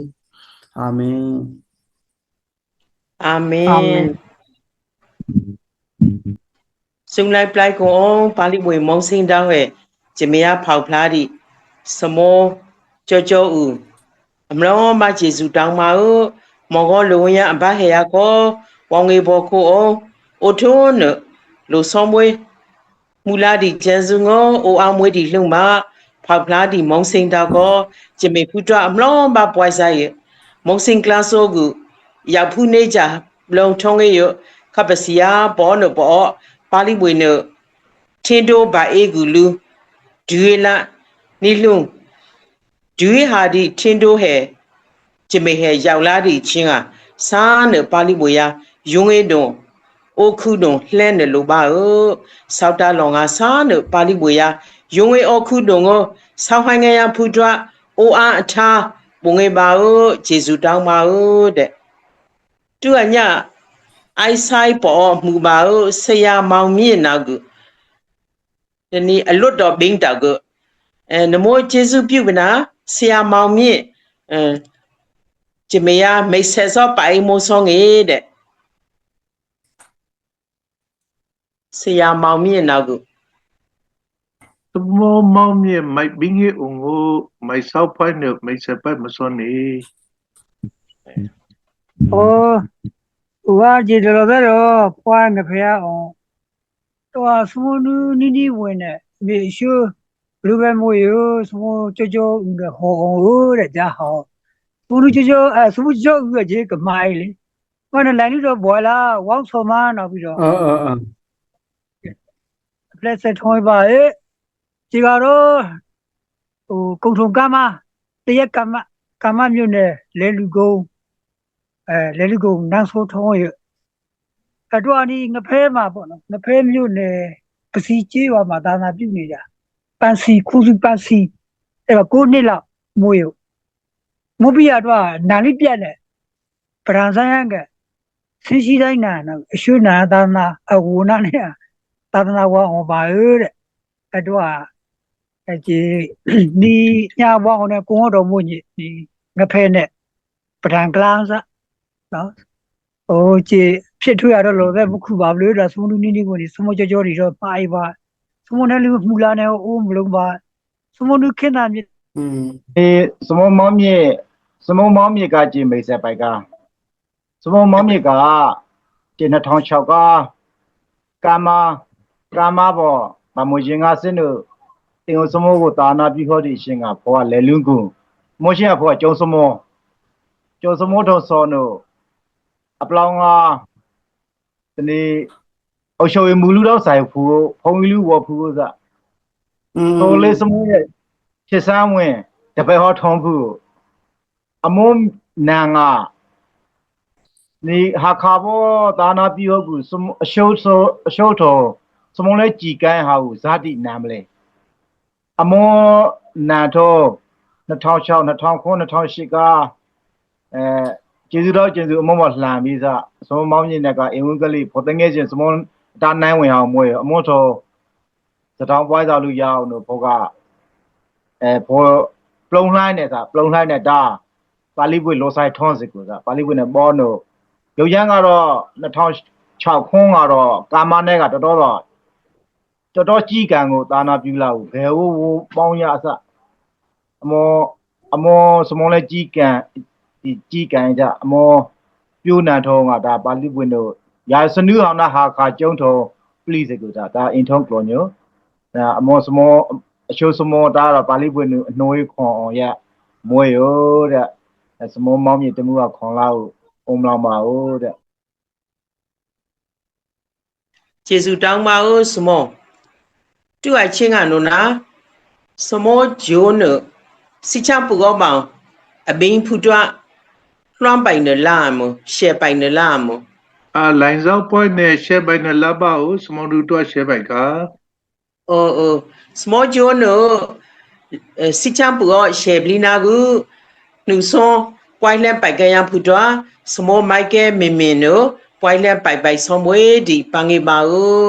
အာမင် Amen. Sung lai plai ko pali boy mong sing da he jemia phau phla di samo cho u amlo ma jesu tang ma o mo go lo ya ba he ya ko wang nge bo ko o tho no lo som mwe mula di jesu ngo o a mwe di hlung ma phau phla di mong sing da ko jeme phu twa amlo ba pwai sa ye mong sing class so gu ya phu ne ja long thong ye yo kapasiya bo no bo pali bwe no thindo ba e gu lu dwe la ni hlung dwe ha di thindo he jeme he yaw la di chin a sa no pali bwe ya yung e don o khu don hlan ne lo ba o saw ta long a sa no pali bwe ya yung e o khu don go saw hwan nge ya phu twa o a atha bwe nge ba o jesu taung ba o de tu a nya ai sai po mu ba o se ya maung mie na gu de ni a lot do bing ta gu namo jesu pyu bna se ya maung mie je me ya mai se so pai mo so nge de se ya maung mie na gu သမမောမောင်မြေမိုက်ဘင်းရဲ့အုံကိုမိုက်ဆောက်ဖိုင်နဲ့မိုက်ဆက်ပတ်မစွန်နေ ဝါကြည်တော်ပဲတော့ပွားနေဖရအောင်တော့စမနူနီနီဝင်နေမြေရှုဘလူးပဲမို့ရစမကြောဦးတဲ့ဟောအောင်တဲ့ကြာဟောစမနူကြောစမကြောဦးရဲ့ကမိုင်လေဘာနဲ့လိုင်းလို့တော့ဘောလာဝေါဆောမနောက်ပြီးတော့လက်ဆက်ထွန်းပါရဲ့ဒီကတော့ကုံထုံကမတရကမမြို့နယ်လဲလူကုန်းလဲလူကုန်းနန်းဆိုးထုံးရဲ့တော့အနီငဖဲမှာပေါ့နော်ငဖဲမြို့နယ်ပစီကျေးရွာမှာသာသာပြုတ်နေကြပန်စီခုစုပန်စီအဲ့တော့9နှစ်လောက်မိုးရမုတ်ပြရတော့နာလိပြက်နဲ့ပရန်ဆိုင်ရကဆင်းရှိတိုင်းနာအရွှေနာသာနာအဝနာနဲ့သာသနာဝအောင်ပါရဲ့အဲ့တော့ဒီနီညာဘောင်းနဲ့ကိုတော်မို့ညဒီငဖဲနဲ့ပရန်ကလန်းစနော်ဟိုကြည့်ဖြစ်ထွေးရတော့လောပဲမခုပါဘလို့ဒါစမလူနီနီကိုဒီစမကြောတွေတော့ပါပါစမနဲ့လူမူလာနဲ့အိုးမလုံးပါစမလူခင်းတာမြစ်စမမောင်မြေစ စမုံမောင်းမြေကကြည်မိတ်ဆက်ပိုက်ကစမုံမောင်းမြေကကျင်း2006ကကာမပေါ်မမွေချင်းကစင်းတို့တင်စမောကိုတာနာပြီးဟောဒီရှင်ကဘောကလဲလွန်းကူမိုးရှင်ကဘောကကျုံစမောတော့စောနိုအပလောင်းကဒီနေ့အရှော်မူလူတော့ဆိုင်ဖူဖုံလူဝဖူစတိုးလေးစမောရဲ့ဖြစ်စမ်းဝင်တပည့်ဟောထုံးဖူအမုံနန်ကนี่หาคาบ่ตานาปีဟုတ်ကူအရှုပ်တော်စမုံလဲကြည်ကန်းဟာကိုဇာတိနာမလဲအမောနာတော့2006 2009 2008ကကျေစုတော်ကျေစုအမောမလှန်ပြီးစစမုံမောင်းမြင့်တဲ့ကအင်ဝင်းကလေးဖော်တငယ်ချင်းစမုံတာနိုင်ဝင်အောင်မွေးအမောတော်စတောင်းပွားစားလို့ရအောင်လို့ဘောကဘောပလုံလှိုင်းနဲ့ဒါပါဠိပွေလောဆိုင်ထွန်းစစ်ကိုစပါဠိပွေနဲ့ဘောနိုရုပ်ရန်ကတော့2006ခုကတော့ကာမနဲ့ကတော်တော်ကြီးကံကိုသာနာပြူလာကိုဘယ်ဟိုပေါင်းရအစအမောစမောလဲကြီးကံကြအမောပြိုးနန်ထုံးကဒါပါဠိပွင့်တို့ရာစနူးအောင်နာဟာခါကျုံထုံးပလိစကူဒါအင်ထုံးကလောညိုဒါအမောစမောအချိုးစမောဒါတော့ပါဠိပွင့်တို့အနှွေးခွန်အောင်ရမွေရောတဲ့စမောမောင်းမြေတမှုကခွန်လာကိုအုံလောင်ပါဦးတဲ့ ကျေးဇူးတောင်းပါဦးစမောတူအချင်းကနိုနာစမောဂျိုနစီချပူကောပေါင်းအဘင်းဖူတွားလွှမ်းပိုင်နလာမရှယ်ပိုင်နလာမ လိုင်းဆောင်ပွဲနဲ့ရှယ်ပိုင်နဲ့လပ်ပါကိုစမောတူတော့ရှယ်ပိုက်ကအိုစမောဂျိုနစီချပူကောရှယ်ဘလီနာကူနုဆွန်ပွိုင်လက်ပိုက်ကရန်ဖူတွားစမောမိုက်ကဲမင်မင်နိုပွိုင်လက်ပိုက်ဆောင်မွေးဒီပငေပါဦး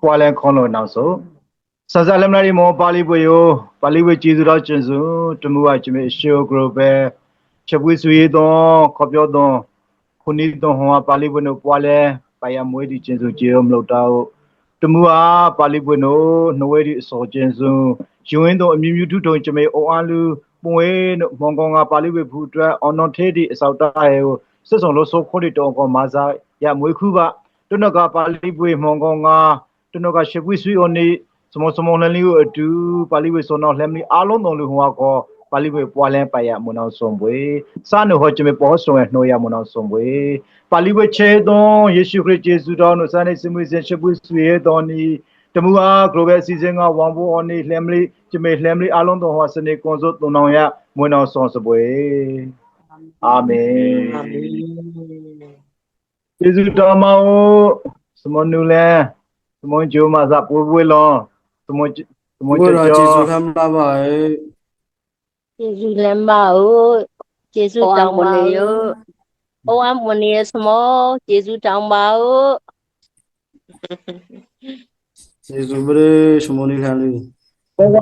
ပွာလဲခွန်လို့နောက်ဆိုစစလမနာရီမောပါဠိပွေယောပါဠိဝေကျေစုတော်ကျင်စုတမှုဝချမေရှေဂရုပဲချက်ပွေးဆွေးသောခေါ်ပြောသော ခုနီတော့ဟောပါဠိဘုနိုပွားလဲပါရမွေးဒီချင်းစုကျေမလို့တော့တမူအားပါဠိဘုနိုနှဝဲဒီအစောချင်းစုယူရင်းတော့အမြူမြူထုထုံချမေအောအားလူပွေနိုမောင်ကောင်ကပါဠိဘုဖူအတွက်အော်နော်သေးဒီအစောတာရဲ့စစ်စုံလို့ဆိုခိုးဒီတော့ကောမာစာရမွေးခုပါတွနကပါဠိဘုမောင်ကောင်ကတွနကရှပွေဆွေအော်နေစမစမလန်လီကိုအတူပါဠိဘုစောနော်လက်မီအားလုံးတော်လူဟောကောပါဠိဘုပွားလဲပါရမနောဆုံဘွေစာနဟောချမေပေါ်ဆုံရနှိုးရမနောဆုံဘွေပါဠိဘုချေတော်ယေရှုခရစ်ယေရှုတော်နိုစာနေစမွေစင်ရှပွေဆွေတော်နီတမူအား global season ကဝန်ဘောအော်နေလက်မလီချမေလက်မလီအားလုံးတော်ဟောစနေကွန်စို့တုံတော်ရမနောဆုံစဘွေအာမင်ယေရှုတော်မောစမနူလဲစမွန်ဂျိုမာဇပွေပွေလောစမွန်ဘုရားကျေးဇူးခံပါပါရဲ့ ကျေးဇူးလည်းမဟုတ်ကျေးဇူးတောင်းပါရောဟောအမနေစမောကျေးဇူးတောင်းပါဦး ကျေးဇူးပဲရှမုန်နေခံလေး ဘဝ